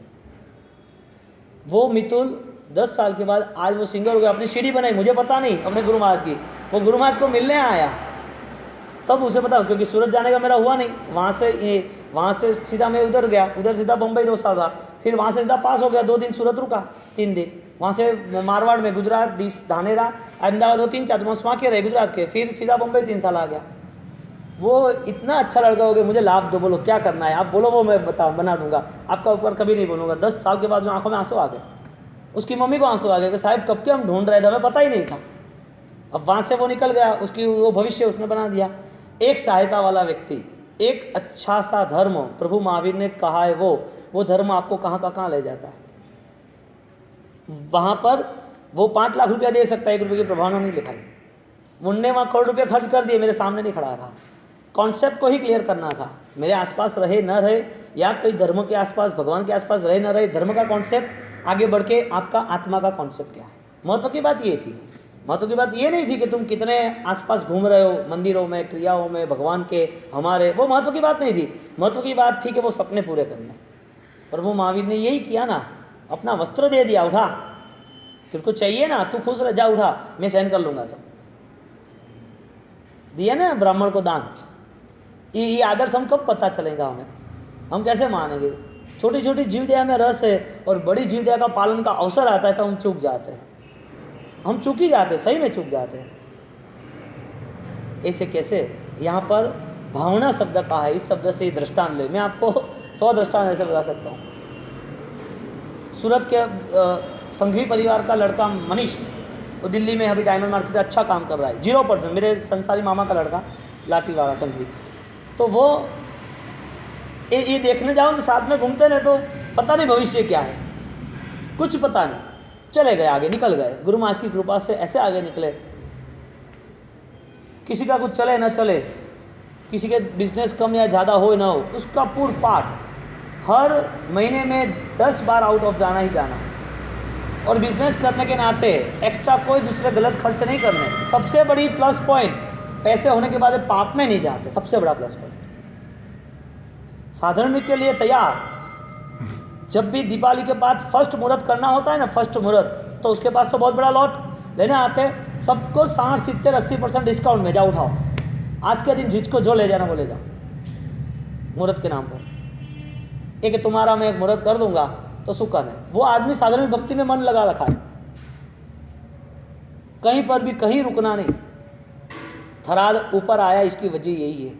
वो मितुल 10 साल के बाद आज वो सिंगर हो गया, अपनी सीढ़ी बनाई, मुझे पता नहीं अपने गुरु महाराज की, वो गुरु महाराज को मिलने आया तब उसे पता, क्योंकि सूरत जाने का मेरा हुआ नहीं, वहाँ से सीधा मैं उधर गया, उधर सीधा बम्बई 2 साल रहा, फिर वहाँ से सीधा पास हो गया, 2 दिन सूरत रुका, 3 दिन वहाँ से मारवाड़ में, गुजरात धानेरा, अहमदाबाद 2-3 4 वहाँ के रहे गुजरात के, फिर सीधा बम्बई 3 साल आ गया। वो इतना अच्छा लड़का हो गया, मुझे लाभ दो, बोलो क्या करना है आप बोलो, वो मैं बना दूंगा, आपका ऊपर कभी नहीं बोलूँगा। 10 साल के बाद में आंखों में आंसू आ गए, उसकी मम्मी को आंसू आ गए कि साहब कब के हम ढूंढ रहे थे, हमें पता ही नहीं था। अब वहाँ से वो निकल गया, उसकी वो भविष्य उसने बना दिया। एक सहायता वाला व्यक्ति, एक अच्छा सा धर्म, प्रभु महावीर ने कहा है वो धर्म आपको कहाँ ले जाता है। वहाँ पर वो 5 लाख रुपया दे सकता है, 1 रुपये की प्रभावना नहीं लिखा है। उनने वहाँ करोड़ रुपये खर्च कर दिए, मेरे सामने नहीं खड़ा रहा। कॉन्सेप्ट को ही क्लियर करना था, मेरे आसपास रहे न रहे, या कई धर्म के आसपास, भगवान के आसपास रहे न रहे, धर्म का कॉन्सेप्ट आगे बढ़ के आपका आत्मा का कॉन्सेप्ट क्या है। महत्व की बात ये थी, महत्व की बात ये नहीं थी कि तुम कितने आसपास घूम रहे हो, मंदिरों में, क्रियाओं में, भगवान के हमारे, वो महत्व की बात नहीं थी। महत्व की बात थी कि वो सपने पूरे करने। प्रभु महावीर ने यही किया ना, अपना वस्त्र दे दिया, उठा, तेरे को चाहिए ना, तू खुश रह, जा उठा, मैं सहन कर लूंगा सब। दिया ना ब्राह्मण को दान। ये आदर्श हम कब पता चलेगा हमें, हम कैसे मानेंगे? छोटी छोटी जीव दया में रस है, और बड़ी जीव दया का पालन का अवसर आता है तो हम चूक जाते हैं, हम चूक ही जाते हैं, सही में चूक जाते हैं। ऐसे कैसे? यहाँ पर भावना शब्द कहा है, इस शब्द से ही दृष्टांत ले, मैं आपको 100 दृष्टांत ऐसे बता सकता हूँ। सूरत के संघवी परिवार का लड़का मनीष, वो दिल्ली में अभी डायमंड मार्केट अच्छा काम कर रहा है, 0%, मेरे संसारी मामा का लड़का लाठीवाड़ा संघवी। तो वो ये देखने जाओ तो साथ में घूमते रहे, तो पता नहीं भविष्य क्या है, कुछ पता नहीं, चले गए आगे, निकल गए, गुरु महाराज की कृपा से ऐसे आगे निकले। किसी का कुछ चले ना चले, किसी के बिजनेस कम या ज़्यादा हो ना हो, उसका पूर्ण पाठ हर महीने में 10 बार आउट ऑफ जाना ही जाना, और बिजनेस करने के नाते एक्स्ट्रा कोई दूसरे गलत खर्च नहीं करने। सबसे बड़ी प्लस पॉइंट, पैसे होने के बाद पाप में नहीं जाते, सबसे बड़ा प्लस पॉइंट। साधारण के लिए तैयार, जब भी दीपावली के बाद फर्स्ट मुहूर्त करना होता है ना, फर्स्ट मुहूर्त, तो उसके पास तो बहुत बड़ा लॉट लेने आते हैं, सबको 60, 70, 80% डिस्काउंट में, जाओ उठाओ, आज के दिन जिसको जो ले जाना वो ले जाओ, मुहूर्त के नाम पर। एक तुम्हारा मैं एक मुहूर्त कर दूंगा तो सुकन है। वो आदमी साधारण भक्ति में मन लगा रखा है, कहीं पर भी कहीं रुकना नहीं। थराद ऊपर आया, इसकी वजह यही है।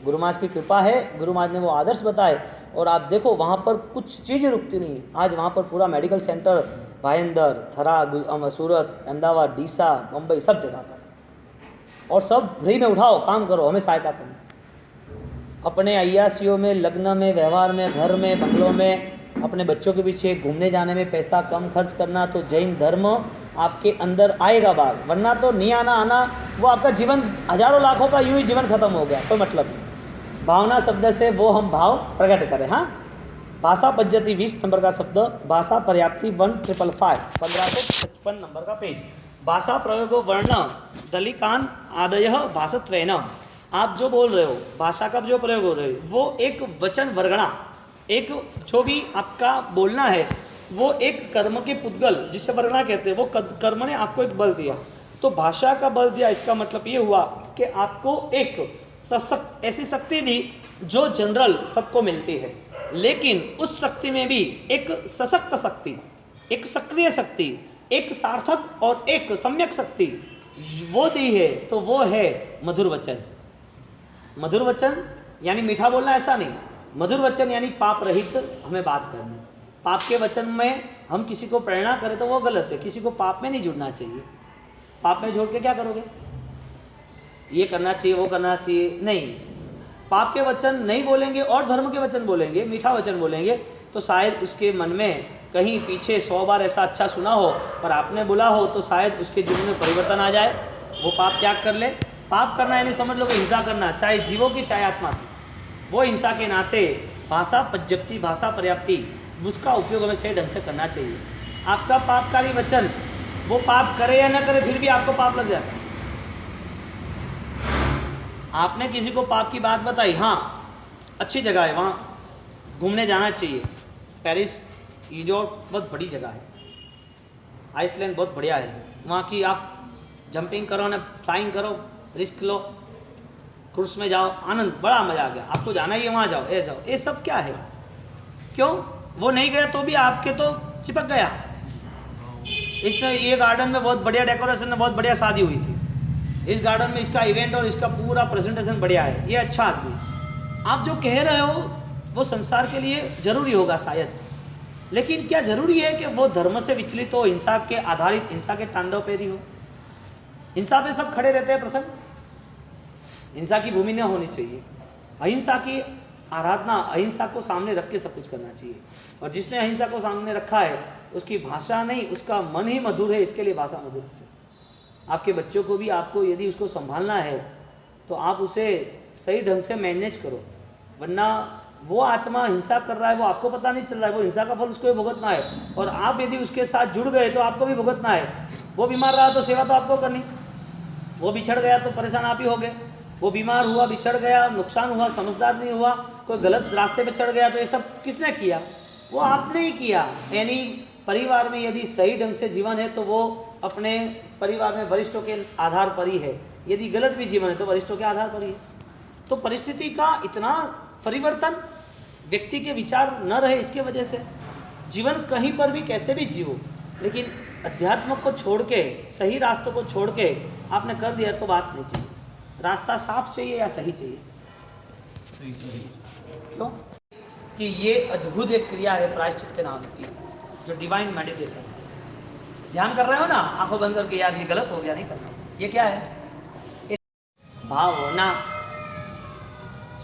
गुरु महाराज की कृपा है, गुरु महाराज ने वो आदर्श बताए और आप देखो वहाँ पर कुछ चीज़ें रुकती नहीं है। आज वहाँ पर पूरा मेडिकल सेंटर भाईंदर, थरा, सूरत, अहमदाबाद, डीसा, मुंबई, सब जगह पर, और सब फ्री में उठाओ, काम करो, हमें सहायता करो। अपने अय्यासियों में, लग्न में, व्यवहार में, घर में, बंगलों में, अपने बच्चों के पीछे घूमने जाने में पैसा कम खर्च करना, तो जैन धर्म आपके अंदर आएगा बाहर, वरना तो नहीं आना वो आपका जीवन हजारों लाखों का यूं ही जीवन खत्म हो गया, कोई मतलब नहीं। भावना शब्द से वो हम भाव प्रकट करें। हाँ, भाषा पद्धति 20 नंबर का शब्द, भाषा पर्याप्ति 1555 1555 नंबर का पेज। भाषा प्रयोग वर्ण दलिकान आदय भाषत्वेन, आप जो बोल रहे हो, भाषा का जो प्रयोग हो रहे हो, वो एक वचन वर्गणा, एक जो भी आपका बोलना है वो एक कर्म के पुद्गल, जिसे वर्गणा कहते हैं, वो कर्म ने आपको एक बल दिया, तो भाषा का बल दिया, इसका मतलब ये हुआ कि आपको एक सशक्त ऐसी शक्ति दी जो जनरल सबको मिलती है, लेकिन उस शक्ति में भी एक सशक्त शक्ति, एक सक्रिय शक्ति, एक सार्थक और एक सम्यक शक्ति वो दी है, तो वो है मधुर वचन। मधुर वचन यानी मीठा बोलना ऐसा नहीं, मधुर वचन यानी पाप रहित हमें बात करनी। पाप के वचन में हम किसी को प्रेरणा करें तो वो गलत है, किसी को पाप में नहीं जुड़ना चाहिए। पाप में जोड़ के क्या करोगे, ये करना चाहिए वो करना चाहिए, नहीं। पाप के वचन नहीं बोलेंगे और धर्म के वचन बोलेंगे, मीठा वचन बोलेंगे, तो शायद उसके मन में कहीं पीछे 100 बार ऐसा अच्छा सुना हो पर आपने बोला हो, तो शायद उसके जीवन में परिवर्तन आ जाए, वो पाप त्याग कर ले। पाप करना यानी समझ लो कि हिंसा करना, चाहे जीवों की चाहे आत्मा की, वो हिंसा के नाते भाषा पज्जप्ति, भाषा पर्याप्ति, उसका उपयोग हमें सही ढंग से करना चाहिए। आपका पापकारी वचन, वो पाप करे या न करे फिर भी आपको पाप लग जाए। आपने किसी को पाप की बात बताई, हाँ अच्छी जगह है, वहाँ घूमने जाना चाहिए, पेरिस यूरोप बहुत बड़ी जगह है, आइसलैंड बहुत बढ़िया है, वहाँ की आप जंपिंग करो ना, फ्लाइंग करो, रिस्क लो, क्रूज में जाओ, आनंद, बड़ा मजा आ गया, आपको जाना ही है वहाँ जाओ, ये जाओ, ये सब क्या है? क्यों? वो नहीं गया तो भी आपके तो चिपक गया। इसने ये गार्डन में बहुत बढ़िया डेकोरेशन है, बहुत बढ़िया शादी हुई थी, इस गार्डन में इसका इवेंट और इसका पूरा प्रेजेंटेशन बढ़िया है, ये अच्छा आदमी। आप जो कह रहे हो वो संसार के लिए जरूरी होगा शायद, लेकिन क्या जरूरी है कि वो धर्म से विचलित हो, हिंसा के आधारित, हिंसा के तांडव पेरी हो? हिंसा पे सब खड़े रहते हैं प्रसंग, हिंसा की भूमि न होनी चाहिए। अहिंसा की आराधना, अहिंसा को सामने रख के सब कुछ करना चाहिए, और जिसने अहिंसा को सामने रखा है उसकी भाषा नहीं, उसका मन ही मधुर है, इसके लिए भाषा मधुर है। आपके बच्चों को भी आपको यदि उसको संभालना है तो आप उसे सही ढंग से मैनेज करो, वरना वो आत्मा हिंसा कर रहा है, वो आपको पता नहीं चल रहा है, वो हिंसा का फल उसको भी भुगतना है, और आप यदि उसके साथ जुड़ गए तो आपको भी भुगतना है। वो बीमार रहा तो सेवा तो आपको करनी, वो बिछड़ गया तो परेशान आप ही हो गए, वो बीमार हुआ, बिछड़ गया, नुकसान हुआ, समझदार नहीं हुआ, कोई गलत रास्ते पे चढ़ गया, तो ये सब किसने किया? वो आपने ही किया। यानी परिवार में यदि सही ढंग से जीवन है तो वो अपने परिवार में वरिष्ठों के आधार पर ही है, यदि गलत भी जीवन है तो वरिष्ठों के आधार पर ही है। तो परिस्थिति का इतना परिवर्तन, व्यक्ति के विचार न रहे, इसके वजह से जीवन कहीं पर भी कैसे भी जियो, लेकिन अध्यात्म को छोड़ के, सही रास्तों को छोड़ के आपने कर दिया तो बात नहीं चाहिए। रास्ता साफ चाहिए या सही चाहिए? क्यों? कि ये अद्भुत एक क्रिया है प्रायश्चित के नाम की, जो डिवाइन मेडिटेशन। ध्यान कर रहे हो ना, आंखों बंद करके, यार ये गलत हो गया, नहीं करना। ये क्या है? भावना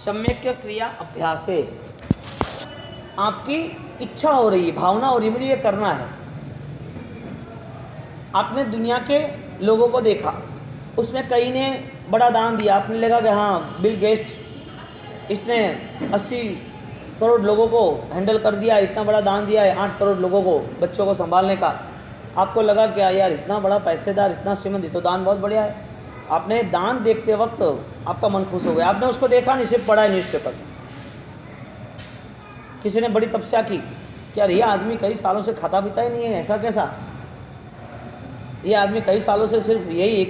सम्यक क्रिया अभ्यास है। आपकी इच्छा हो रही है, भावना हो रही है, मुझे ये करना है। आपने दुनिया के लोगों को देखा, उसमें कई ने बड़ा दान दिया, आपने लगा कि हाँ बिल गेट्स इसने 80 करोड़ लोगों को हैंडल कर दिया, इतना बड़ा दान दिया है, 8 करोड़ लोगों को बच्चों को संभालने का। आपको लगा क्या यार इतना बड़ा पैसेदार, इतना श्रीमंत, तो दान बहुत बढ़िया है। आपने दान देखते वक्त आपका मन खुश हो गया, आपने उसको देखा नहीं, सिर्फ पढ़ा है न्यूज़पेपर। किसी ने बड़ी तपस्या की कि यार ये आदमी कई सालों से खाता पीता ही नहीं है, ऐसा कैसा? ये आदमी कई सालों से सिर्फ यही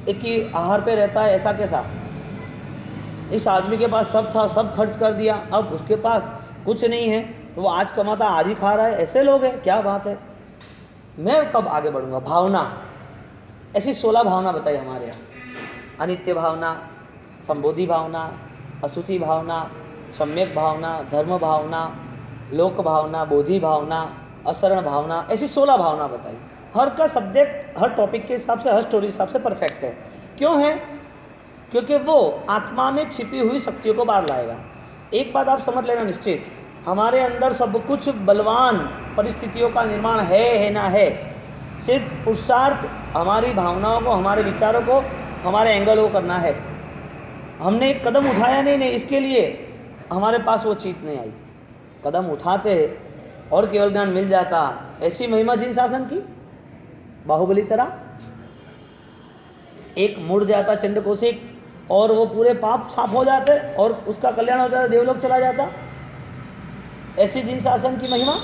एक ही आहार पे रहता है, ऐसा कैसा? इस आदमी के पास सब था, सब खर्च कर दिया, अब उसके पास कुछ नहीं है, वो आज कमाता आज ही खा रहा है, ऐसे लोग हैं, क्या बात है, मैं कब आगे बढ़ूंगा? भावना, ऐसी 16 भावना बताई हमारे यहाँ। अनित्य भावना, संबोधि भावना, अशुचि भावना, सम्यक भावना, धर्म भावना, लोक भावना, बोधि भावना, असरण भावना, ऐसी 16 भावना बताई। हर का सब्जेक्ट हर टॉपिक के हिसाब से, हर स्टोरी के हिसाब से परफेक्ट है। क्यों है? क्योंकि वो आत्मा में छिपी हुई शक्तियों को बाहर लाएगा। एक बात आप समझ लेना निश्चित, हमारे अंदर सब कुछ बलवान परिस्थितियों का निर्माण है ना है, सिर्फ पुरुषार्थ हमारी भावनाओं को, हमारे विचारों को, हमारे एंगल को करना है। हमने एक कदम उठाया नहीं, इसके लिए हमारे पास वो चीज नहीं आई। कदम उठाते और केवल ज्ञान मिल जाता। ऐसी महिमा जिन शासन की, बाहुबली तरह एक मुड़ जाता चंड कौशिक और वो पूरे पाप साफ हो जाते और उसका कल्याण हो जाता, देवलोक चला जाता। ऐसी जिन शासन की महिमा,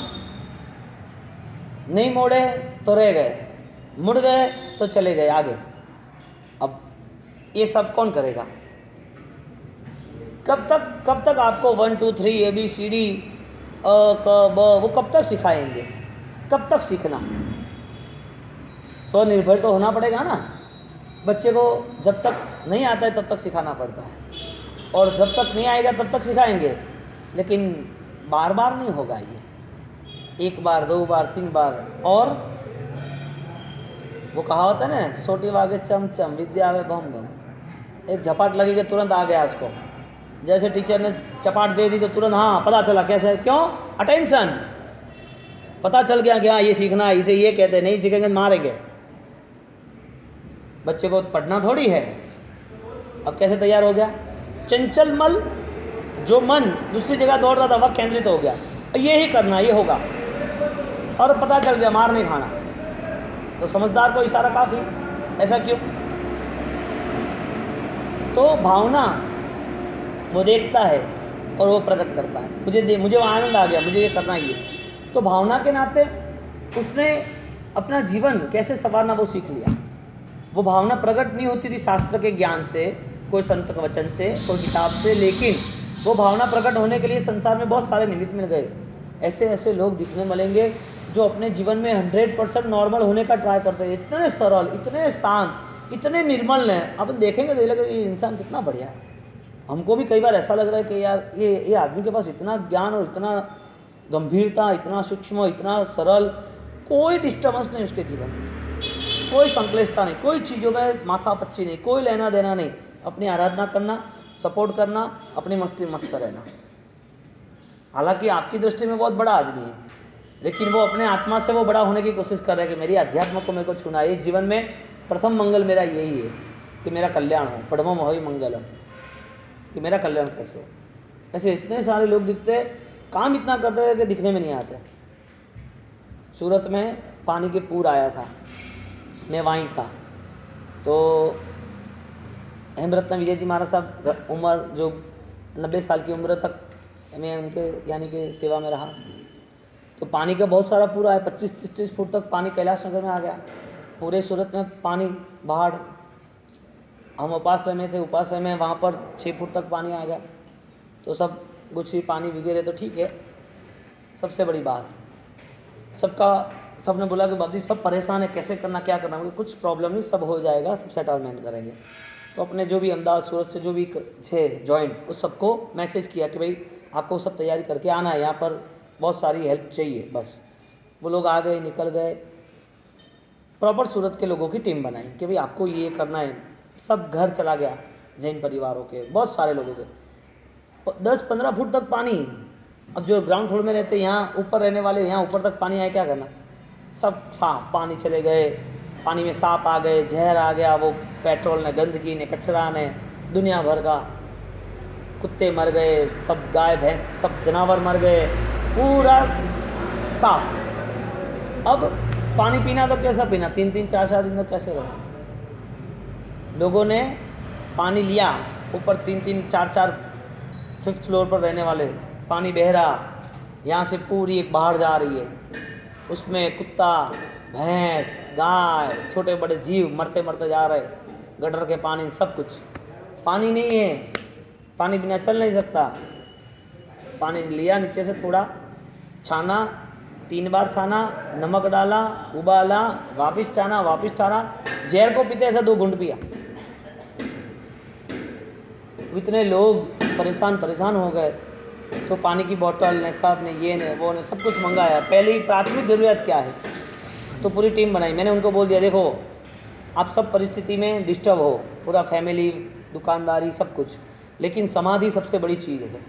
नहीं मोड़े तो रह गए, मुड़ गए तो चले गए आगे। अब ये सब कौन करेगा? कब तक आपको 1 2 3 ABCD अ क ब वो कब तक सिखाएंगे? कब तक सीखना? स्वनिर्भर तो होना पड़ेगा ना। बच्चे को जब तक नहीं आता है तब तक सिखाना पड़ता है, और जब तक नहीं आएगा तब तक सिखाएंगे, लेकिन बार बार नहीं होगा ये। 1 बार 2 बार 3 बार। और वो कहा होता है ना, सोटी वागे चमचम विद्या आवे बम बम। एक झपाट लगी कि तुरंत आ गया उसको। जैसे टीचर ने चपाट दे दी तो तुरंत हाँ पता चला। कैसे? क्यों? अटेंशन। पता चल गया कि हाँ ये सीखना है, इसे ये कहते हैं, नहीं सीखेंगे मारेंगे। बच्चे को पढ़ना थोड़ी है। अब कैसे तैयार हो गया? चंचल मल, जो मन दूसरी जगह दौड़ रहा था वह केंद्रित हो गया, ये ही करना, ये होगा, और पता चल गया मार नहीं खाना। तो समझदार को इशारा काफी। ऐसा क्यों? तो भावना वो देखता है और वो प्रकट करता है। मुझे आनंद आ गया, मुझे ये करना ही है। तो भावना के नाते उसने अपना जीवन कैसे संवारना वो सीख लिया। वो भावना प्रकट नहीं होती थी शास्त्र के ज्ञान से, कोई संत के वचन से, कोई किताब से, लेकिन वो भावना प्रकट होने के लिए संसार में बहुत सारे निमित्त मिल गए। ऐसे ऐसे लोग दिखने मिलेंगे जो अपने जीवन में 100% नॉर्मल होने का ट्राई करते हैं। इतने सरल, इतने शांत, इतने निर्मल हैं। आप देखेंगे तो लगेगा ये इंसान कितना बढ़िया है। हमको भी कई बार ऐसा लग रहा है कि यार ये आदमी के पास इतना ज्ञान और इतना गंभीरता, इतना सूक्ष्म, इतना सरल, कोई डिस्टर्बेंस नहीं उसके जीवन में, कोई संकलेशता नहीं, कोई चीज़ों में माथा पच्ची नहीं, कोई लेना देना नहीं। अपनी आराधना करना, सपोर्ट करना, अपनी मस्ती मस्त रहना। हालांकि आपकी दृष्टि में बहुत बड़ा आदमी है, लेकिन वो अपने आत्मा से वो बड़ा होने की कोशिश कर रहा है कि मेरी अध्यात्म को मेरे को छूना है। इस जीवन में प्रथम मंगल मेरा यही है कि मेरा कल्याण हो, पढ़मम हो मंगलम, कि मेरा कल्याण कैसे हो। ऐसे इतने सारे लोग दिखते, काम इतना करते हैं कि दिखने में नहीं आते। सूरत में पानी के पूर आया था, मैं वहीं था। तो हेमरत्न विजय जी महाराज साहब, उम्र जो 90 साल की उम्र तक मैं उनके यानी कि सेवा में रहा। तो पानी का बहुत सारा पूरा है, 25-30 फुट तक पानी कैलाश नगर में आ गया। पूरे सूरत में पानी, बाढ़। हम उपाश्रय में थे, उपाश्रय में वहाँ पर 6 फुट तक पानी आ गया। तो सब गुच्छी पानी वगैरह तो ठीक है। सबसे बड़ी बात, सबने बोला कि बाबू जी सब परेशान है, कैसे करना, क्या करना। कुछ प्रॉब्लम नहीं, सब हो जाएगा, सब सेटलमेंट करेंगे। तो अपने जो भी अहमदाबाद सूरत से जो भी थे जॉइंट, उस सबको मैसेज किया कि भाई आपको सब तैयारी करके आना है, यहाँ पर बहुत सारी हेल्प चाहिए। बस वो लोग आ गए, निकल गए। प्रॉपर सूरत के लोगों की टीम बनाई कि भाई आपको ये करना है। सब घर चला गया, जैन परिवारों के बहुत सारे लोगों के 10-15 फुट तक पानी। अब जो ग्राउंड फ्लोर में रहते, यहाँ ऊपर रहने वाले, यहाँ ऊपर तक पानी आए, क्या करना। सब साफ पानी चले गए, पानी में सांप आ गए, जहर आ गया, वो पेट्रोल ने, गंदगी ने, कचरा ने, दुनिया भर का। कुत्ते मर गए, सब गाय भैंस, सब जानवर मर गए, पूरा साफ। अब पानी पीना तो कैसा पीना, 3-3 4-4 दिन तक कैसे रहे। लोगों ने पानी लिया, ऊपर 3-3 4-4 5th फ्लोर पर रहने वाले, पानी बह रहा, यहाँ से पूरी एक बाहर जा रही है, उसमें कुत्ता, भैंस, गाय, छोटे बड़े जीव मरते मरते जा रहे, गटर के पानी, सब कुछ। पानी नहीं है, पानी बिना चल नहीं सकता। पानी लिया नीचे से, थोड़ा छाना, 3 बार छाना, नमक डाला, उबाला, वापस छाना, वापस छाना, जहर को पीते ऐसा 2 घूंट पिया। इतने लोग परेशान हो गए। तो पानी की बोतल ने, सब ने, ये ने, वो ने, सब कुछ मंगाया। पहले ही प्राथमिक ज़रूरत क्या है, तो पूरी टीम बनाई। मैंने उनको बोल दिया, देखो आप सब परिस्थिति में डिस्टर्ब हो, पूरा फैमिली, दुकानदारी, सब कुछ, लेकिन समाधि सबसे बड़ी चीज़ है।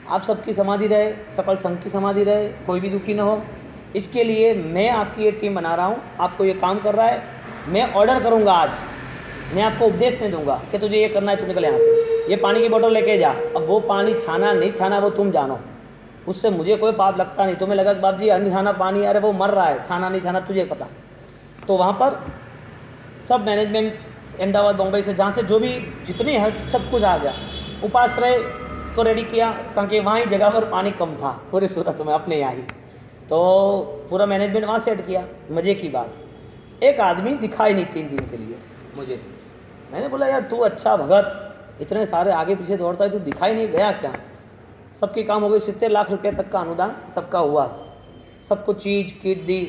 आप सबकी समाधि रहे, सकल संघ की समाधि रहे, कोई भी दुखी ना हो। इसके लिए मैं आपकी ये टीम बना रहा हूँ, आपको ये काम कर रहा है। मैं ऑर्डर करूँगा आज, मैं आपको उपदेश नहीं दूंगा कि तुझे ये करना है, तू निकल यहाँ से, ये पानी की बोतल लेके जा। अब वो पानी छाना नहीं छाना वो तुम जानो, उससे मुझे कोई पाप लगता नहीं। तुम्हें लगा कि बाप जी अनछाना पानी, अरे वो मर रहा है, छाना नहीं छाना तुझे पता। तो वहाँ पर सब मैनेजमेंट अहमदाबाद बम्बई से, जहाँ से जो भी जितनी है सब कुछ आ गया। उपाश्रय को रेडी किया, क्योंकि वहाँ ही जगह पर पानी कम था पूरे सूरत में, अपने यहाँ ही। तो पूरा मैनेजमेंट वहाँ सेट किया। मज़े की बात, एक आदमी दिखाई नहीं 3 दिन के लिए मुझे। मैंने बोला यार तू अच्छा भगत, इतने सारे आगे पीछे दौड़ता है, तू दिखाई नहीं गया क्या? सबके काम हो गए। 70 लाख रुपये तक का अनुदान सबका हुआ, सबको चीज़ किट दी,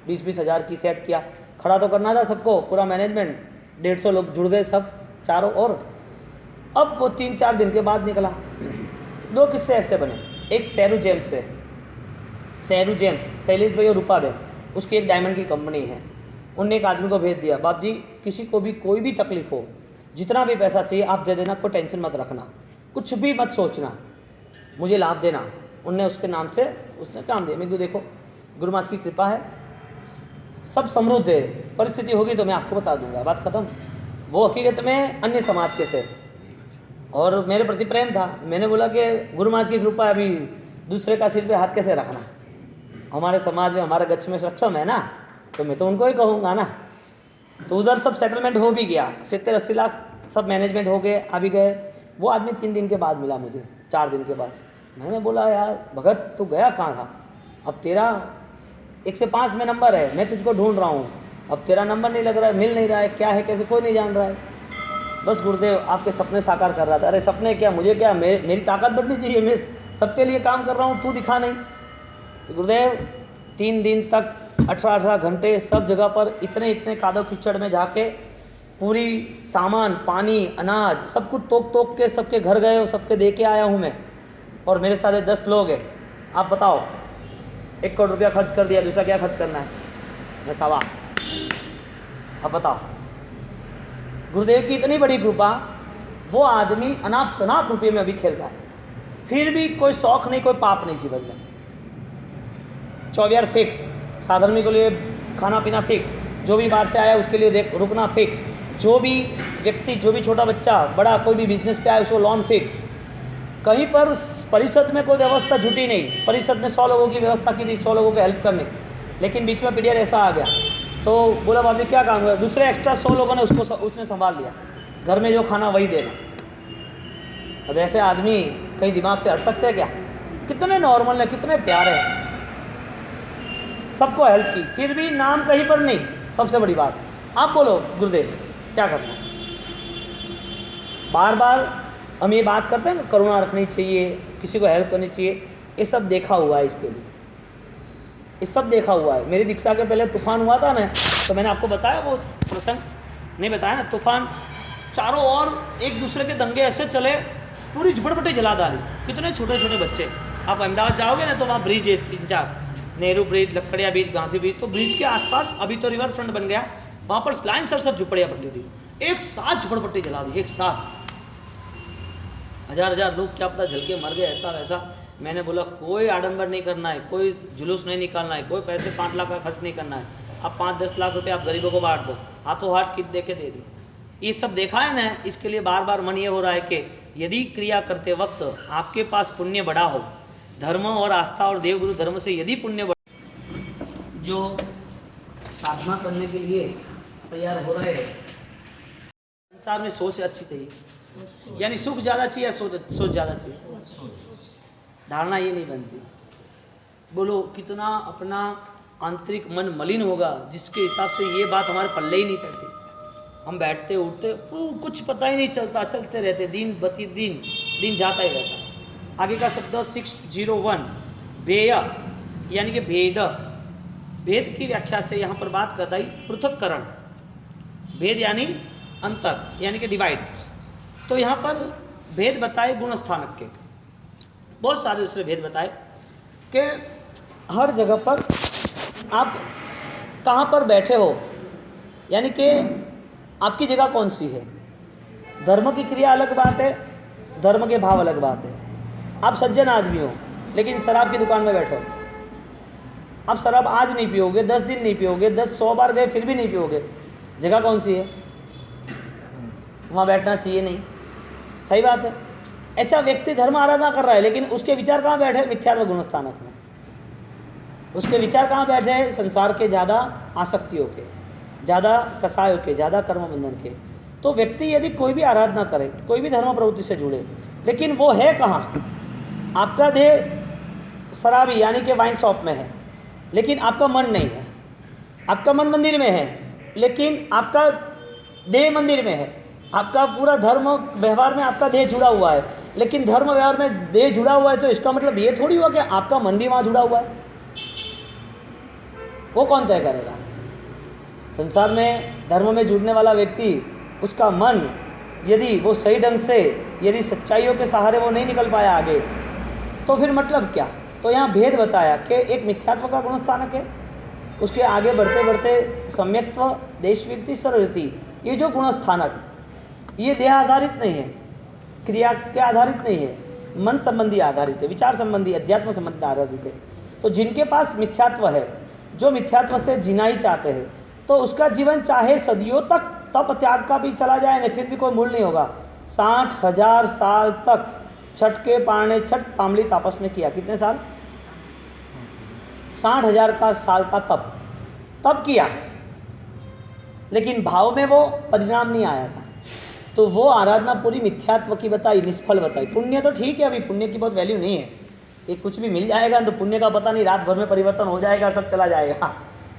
20-20 हज़ार की सेट किया। खड़ा तो करना था सबको, पूरा मैनेजमेंट, 150 लोग जुड़ गए सब चारों ओर। अब वो 3-4 दिन के बाद निकला। 2 किस्से ऐसे बने। एक सैरू जेम्स से, सैरू जेम्स, शैलेश भाई और रूपा बहन, उसकी एक डायमंड की कंपनी है। उनने एक आदमी को भेज दिया, बाप जी किसी को भी कोई भी तकलीफ हो, जितना भी पैसा चाहिए आप दे देना, कोई टेंशन मत रखना, कुछ भी मत सोचना, मुझे लाभ देना। उनने उसके नाम से उसने काम दिया। मैं तो देखो गुरु महाराज की कृपा है, सब समृद्ध है, परिस्थिति होगी तो मैं आपको बता दूंगा, बात खत्म। वो हकीकत में अन्य समाज के से, और मेरे प्रति प्रेम था। मैंने बोला कि गुरु महाराज की कृपा, अभी दूसरे का सिर पे हाथ कैसे रखना, हमारे समाज में हमारे गच्छ में सक्षम है ना, तो मैं तो उनको ही कहूँगा ना। तो उधर सब सेटलमेंट हो भी गया, 70-80 लाख सब मैनेजमेंट हो गए, आ भी गए। वो आदमी 3 दिन के बाद मिला मुझे, 4 दिन के बाद। मैंने बोला यार भगत तू गया कहाँ था, अब तेरा 1 से 5 में नंबर है, मैं तुझको ढूंढ रहा हूँ, अब तेरा नंबर नहीं लग रहा है, मिल नहीं रहा है, क्या है कैसे कोई नहीं जान रहा है। बस गुरुदेव आपके सपने साकार कर रहा था। अरे सपने क्या, मुझे क्या, मेरी ताकत बढ़नी चाहिए, मैं सबके लिए काम कर रहा हूँ, तू दिखा नहीं। तो गुरुदेव 3 दिन तक 18-18 घंटे सब जगह पर इतने कादव कीचड़ में जाके पूरी सामान, पानी, अनाज सब कुछ तोक के सबके घर गए और सबके दे के आया हूँ मैं। और मेरे साथ 10 लोग हैं। आप बताओ, 1 करोड़ रुपया खर्च कर दिया, दूसरा क्या खर्च करना है? मैं शाबाश। अब बताओ, गुरुदेव की इतनी बड़ी कृपा, वो आदमी अनाप शनाप रुपये में अभी खेल रहा है, फिर भी कोई शौक नहीं, कोई पाप नहीं जीवन में। 24 फिक्स, साधर्मी के लिए खाना पीना फिक्स, जो भी बाहर से आया उसके लिए रुकना फिक्स, जो भी व्यक्ति, जो भी छोटा बच्चा, बड़ा कोई भी बिजनेस पे आया उसको लोन फिक्स। कहीं पर परिषद में कोई व्यवस्था जुटी नहीं। परिषद में 100 लोगों की व्यवस्था की थी, 100 लोगों को हेल्प करने, लेकिन बीच में पीडीआर ऐसा आ गया तो बोला बाबू जी क्या काम हुआ, दूसरे एक्स्ट्रा 100 लोगों ने उसने संभाल लिया, घर में जो खाना वही देना। अब ऐसे आदमी कहीं दिमाग से हट सकते हैं क्या? कितने नॉर्मल है, कितने प्यारे हैं, सबको हेल्प की, फिर भी नाम कहीं पर नहीं। सबसे बड़ी बात, आप बोलो गुरुदेव क्या करना है? बार बार हम ये बात करते हैं, करुणा रखनी चाहिए, किसी को हेल्प करनी चाहिए, ये सब देखा हुआ है, इसके लिए ये सब देखा हुआ है। मेरी दीक्षा के पहले तूफान हुआ था ना, तो मैंने आपको बताया वो प्रसंग, नहीं बताया ना? तूफान, चारों ओर एक दूसरे के दंगे ऐसे चले, पूरी झुपड़पट्टी जला डाली, कितने छोटे छोटे बच्चे। आप अहमदाबाद जाओगे ना तो वहाँ ब्रिज है 3-4, Nehru bridge, Lakhdiya bridge, Gandhi bridge, तो ब्रिज के आसपास अभी तो रिवर फ्रंट बन गया, वहाँ पर लाइन सर सब झुपड़िया पट्टी थी, एक साथ झुपड़पट्टी जला दी, एक साथ। 1000 लोग क्या पता जल के मर गए, ऐसा वैसा। मैंने बोला कोई आडंबर नहीं करना है, कोई जुलूस नहीं निकालना है, कोई पैसे 5 लाख का खर्च नहीं करना है। अब 5-10 लाख रुपए आप गरीबों को बांट दो, हाथों हाथ किट दे के दे दी। ये सब देखा है ना, इसके लिए बार बार मन ये हो रहा है कि यदि क्रिया करते वक्त आपके पास पुण्य बड़ा हो, धर्म और आस्था और देवगुरु धर्म से यदि पुण्य बड़ा, जो साधना करने के लिए तैयार हो रहे हैं, संसार में सोच अच्छी चाहिए, यानी सुख ज़्यादा चाहिए या सोच ज़्यादा चाहिए? धारणा ये नहीं बनती। बोलो कितना अपना आंतरिक मन मलिन होगा जिसके हिसाब से ये बात हमारे पल्ले ही नहीं पड़ती। हम बैठते उठते कुछ पता ही नहीं चलता, चलते रहते, दिन बती दिन जाता ही रहता। आगे का शब्द 601 भेय, यानी कि भेद, भेद की व्याख्या से यहाँ पर बात करता ही पृथक्करण, भेद यानी अंतर, यानी कि डिवाइड। तो यहाँ पर भेद बताए गुण स्थानक के, बहुत सारे दूसरे भेद बताए कि हर जगह पर आप कहाँ पर बैठे हो, यानी कि आपकी जगह कौन सी है। धर्म की क्रिया अलग बात है, धर्म के भाव अलग बात है। आप सज्जन आदमी हो लेकिन शराब की दुकान में बैठो, आप शराब आज नहीं पियोगे, 10 दिन नहीं पियोगे, 100 बार गए फिर भी नहीं पियोगे, जगह कौन सी है? वहाँ बैठना चाहिए नहीं, सही बात है। ऐसा व्यक्ति धर्म आराधना कर रहा है लेकिन उसके विचार कहाँ बैठे? मिथ्यात्व गुण स्थानक में। उसके विचार कहाँ बैठे हैं? संसार के ज़्यादा आसक्तियों के, ज़्यादा कसायों के, ज़्यादा कर्म बंधन के। तो व्यक्ति यदि कोई भी आराधना करे, कोई भी धर्म प्रवृत्ति से जुड़े, लेकिन वो है कहाँ? आपका देह शराबी यानी कि वाइन शॉप में है लेकिन आपका मन नहीं है। आपका मन मंदिर में है लेकिन आपका देह मंदिर में है। आपका पूरा धर्म व्यवहार में आपका देह जुड़ा हुआ है लेकिन धर्म व्यवहार में देह जुड़ा हुआ है, तो इसका मतलब ये थोड़ी हुआ कि आपका मन भी वहाँ जुड़ा हुआ है। वो कौन तय करेगा? संसार में धर्म में जुड़ने वाला व्यक्ति, उसका मन यदि वो सही ढंग से, यदि सच्चाइयों के सहारे वो नहीं निकल पाया आगे, तो फिर मतलब क्या? तो यहाँ भेद बताया कि एक मिथ्यात्व का गुण स्थानक है, उसके आगे बढ़ते बढ़ते सम्यक्त्व, देशवृत्ति, सर्ववृत्ति, ये जो गुण स्थानक, ये देह आधारित नहीं है, क्रिया के आधारित नहीं है, मन संबंधी आधारित है, विचार संबंधी, अध्यात्म संबंधी आधारित है। तो जिनके पास मिथ्यात्व है, जो मिथ्यात्व से जीना ही चाहते हैं, तो उसका जीवन चाहे सदियों तक तप त्याग का भी चला जाए ना, फिर भी कोई मूल नहीं होगा। 60,000 साल तक छठ के पारणे छठ तांबली तापस में किया। कितने साल? 60,000 का साल का तप किया, लेकिन भाव में वो परिणाम नहीं आया था। तो वो आराधना पूरी मिथ्यात्व की बताई, निष्फल बताई। पुण्य तो ठीक है, अभी पुण्य की बहुत वैल्यू नहीं है कि कुछ भी मिल जाएगा तो पुण्य का पता नहीं, रात भर में परिवर्तन हो जाएगा, सब चला जाएगा,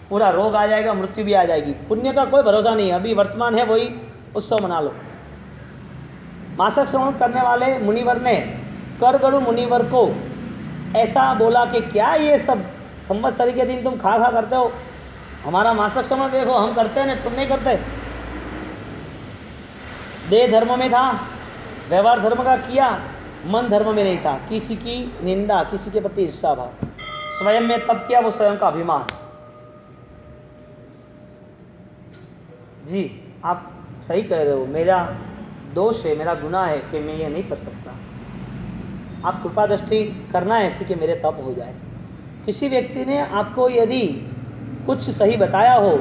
पूरा रोग आ जाएगा, मृत्यु भी आ जाएगी। पुण्य का कोई भरोसा नहीं है, अभी वर्तमान है वही उत्सव मना लो। मासक श्रवण करने वाले मुनिवर ने करगड़ु मुनिवर को ऐसा बोला कि क्या ये सब संवत्सरी के दिन तुम खा करते हो, हमारा मासक श्रवण देखो, हम करते हैं ना, तुम नहीं करते। देह धर्म में था, व्यवहार धर्म का किया, मन धर्म में नहीं था। किसी की निंदा, किसी के प्रति ईर्ष्या भाव, स्वयं में तप किया, वो स्वयं का अभिमान। जी आप सही कह रहे हो, मेरा दोष है, मेरा गुनाह है कि मैं ये नहीं कर सकता। आप कृपा दृष्टि करना है ऐसी कि मेरे तप हो जाए। किसी व्यक्ति ने आपको यदि कुछ सही बताया हो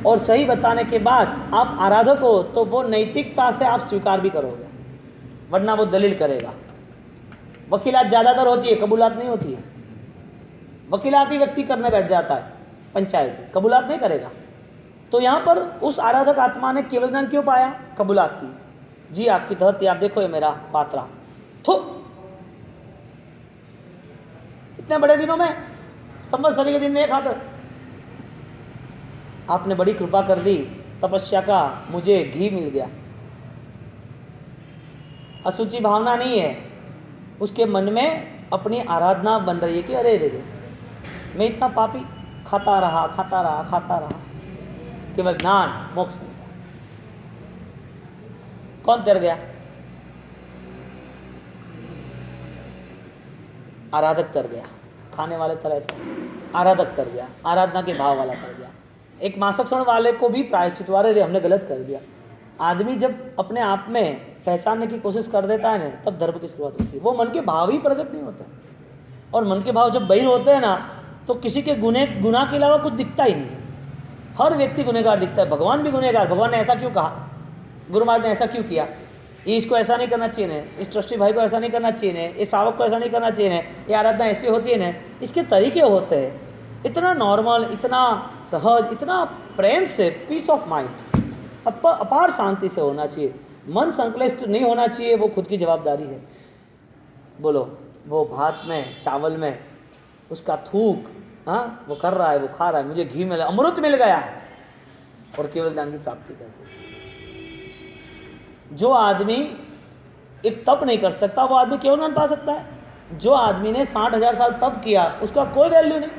और सही बताने के बाद आप आराधक हो, तो वो नैतिकता से आप स्वीकार भी करोगे, वरना वो दलील करेगा। वकीलात ज़्यादातर होती है, कबूलात नहीं होती है। वकीलात ही व्यक्ति करने बैठ जाता है, पंचायत कबूलात नहीं करेगा। तो यहाँ पर उस आराधक आत्मा ने केवल ज्ञान क्यों पाया? कबूलात की। जी आपकी धरती, आप देखो ये मेरा पात्रा, तो इतने बड़े दिनों में, संवत्सरी के दिन में एक हाथ, आपने बड़ी कृपा कर दी, तपस्या का मुझे घी मिल गया। असुचि भावना नहीं है, उसके मन में अपनी आराधना बन रही है कि अरे रे मैं इतना पापी, खाता रहा, केवल ज्ञान मोक्ष मिल गया। कौन तर गया? आराधक तर गया। खाने वाले तरह से आराधक तर गया, आराधना के भाव वाला तर गया। एक मासक श्रवण वाले को भी प्रायश्चित, वाले हमने गलत कर दिया। आदमी जब अपने आप में पहचानने की कोशिश कर देता है ना, तब धर्म की शुरुआत होती है। वो मन के भाव ही प्रकट नहीं होते, और मन के भाव जब बहिर होते हैं ना, तो किसी के गुनाह के अलावा कुछ दिखता ही नहीं। हर व्यक्ति गुनहगार दिखता है, भगवान भी गुनहगार। भगवान ने ऐसा क्यों कहा, गुरु महाराज ने ऐसा क्यों किया, ये इसको ऐसा नहीं करना चाहिए ना, इस ट्रस्टी भाई को ऐसा नहीं करना चाहिए ना, इस सावक को ऐसा नहीं करना चाहिए ना, ये आराधना ऐसी होती है ना, इसके तरीके होते हैं। इतना नॉर्मल, इतना सहज, इतना प्रेम से, पीस ऑफ माइंड, अपार शांति से होना चाहिए। मन संक्लिष्ट नहीं होना चाहिए, वो खुद की जवाबदारी है। बोलो, वो भात में, चावल में उसका थूक, हाँ वो कर रहा है, वो खा रहा है, मुझे घी मिला, अमृत मिल गया, और केवल ज्ञान की प्राप्ति कर। जो आदमी एक तप नहीं कर सकता, वो आदमी केवल ज्ञान पा सकता है। जो आदमी ने 60,000 साल तप किया, उसका कोई वैल्यू नहीं।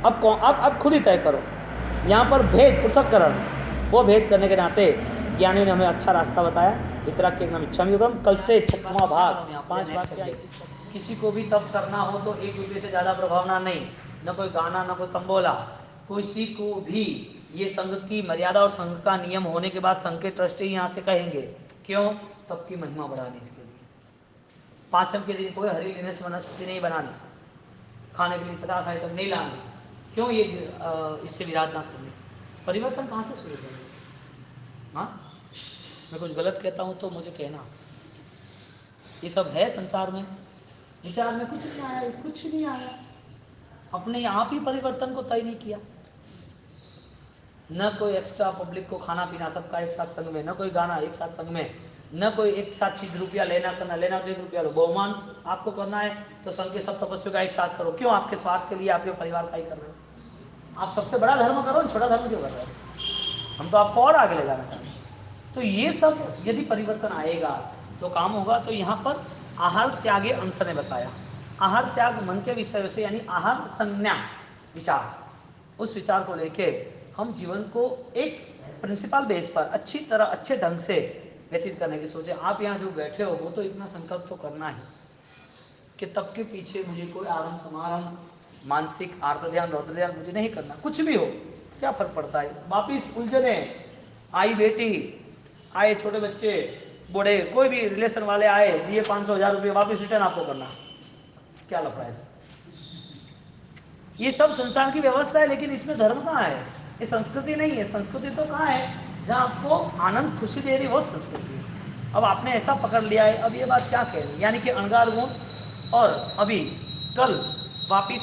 अब खुद ही तय करो। यहाँ पर भेद, पृथक्करण, वो भेद करने के नाते ज्ञानी ने हमें अच्छा रास्ता बताया। वितराग नाम इच्छा योगम। कल से 6वां भाग, 5 भाग क्या है? किसी को भी तप करना हो तो 1 रुपये से ज़्यादा प्रभावना नहीं, न कोई गाना न कोई तंबोला, किसी को भी। ये संघ की मर्यादा और संघ का नियम होने के बाद संघ के ट्रस्टी यहाँ से कहेंगे क्यों? तप की महिमा बढ़ाने इसके लिए। पाँचम के दिन कोई हरी निवेश वनस्पति नहीं बनानी, खाने के लिए पदार्थ आइटम नहीं लाने। क्यों? ये इससे विराध ना करने। परिवर्तन कहाँ से शुरू करें? हाँ, मैं कुछ गलत कहता हूँ तो मुझे कहना। ये सब है संसार में, विचार में कुछ नहीं आया, कुछ नहीं आया। अपने आप ही परिवर्तन को तय नहीं किया। न कोई एक्स्ट्रा पब्लिक को खाना पीना सबका एक साथ संग में, न कोई गाना एक साथ संग में, न कोई एक साथ चीज रुपया लेना करना, लेना तो 1 रुपया लो। बहुमान आपको करना है तो संघ के सब तपस्वियों का एक साथ करो। क्यों? आपके स्वार्थ के लिए, आपके परिवार का ही कर रहे हो। आप सबसे बड़ा धर्म करो, छोटा धर्म क्यों कर रहे हो? हम तो आपको और आगे ले जाना चाहते हैं। तो ये सब यदि परिवर्तन आएगा तो काम होगा। तो यहाँ पर आहार त्यागे अंश ने बताया। आहार त्याग मन के विषय से, यानी आहार संज्ञा विचार, उस विचार को लेके हम जीवन को एक प्रिंसिपल बेस पर अच्छी तरह अच्छे ढंग से व्यतीत करने की सोचे। आप यहाँ जो बैठे हो वो तो इतना संकल्प तो करना है कि तब के पीछे मुझे कोई आरंभ समारंभ, मानसिक आर्त ध्यान रौद्र ध्यान मुझे नहीं करना। कुछ भी हो, क्या फर्क पड़ता है? वापिस उलझने, आई बेटी, आए छोटे बच्चे, बूढ़े, कोई भी रिलेशन वाले आए, दिए 500,000 रुपये, वापिस रिटर्न आपको करना। क्या लफड़ा है? ये सब संसार की व्यवस्था है, लेकिन इसमें धर्म कहाँ है? ये संस्कृति नहीं है। संस्कृति तो कहाँ है? जहाँ आपको आनंद खुशी दे रही, वो संस्कृति है। अब आपने ऐसा पकड़ लिया है, अब ये बात क्या कहनी? यानी कि अणगार गुण, और अभी कल वापिस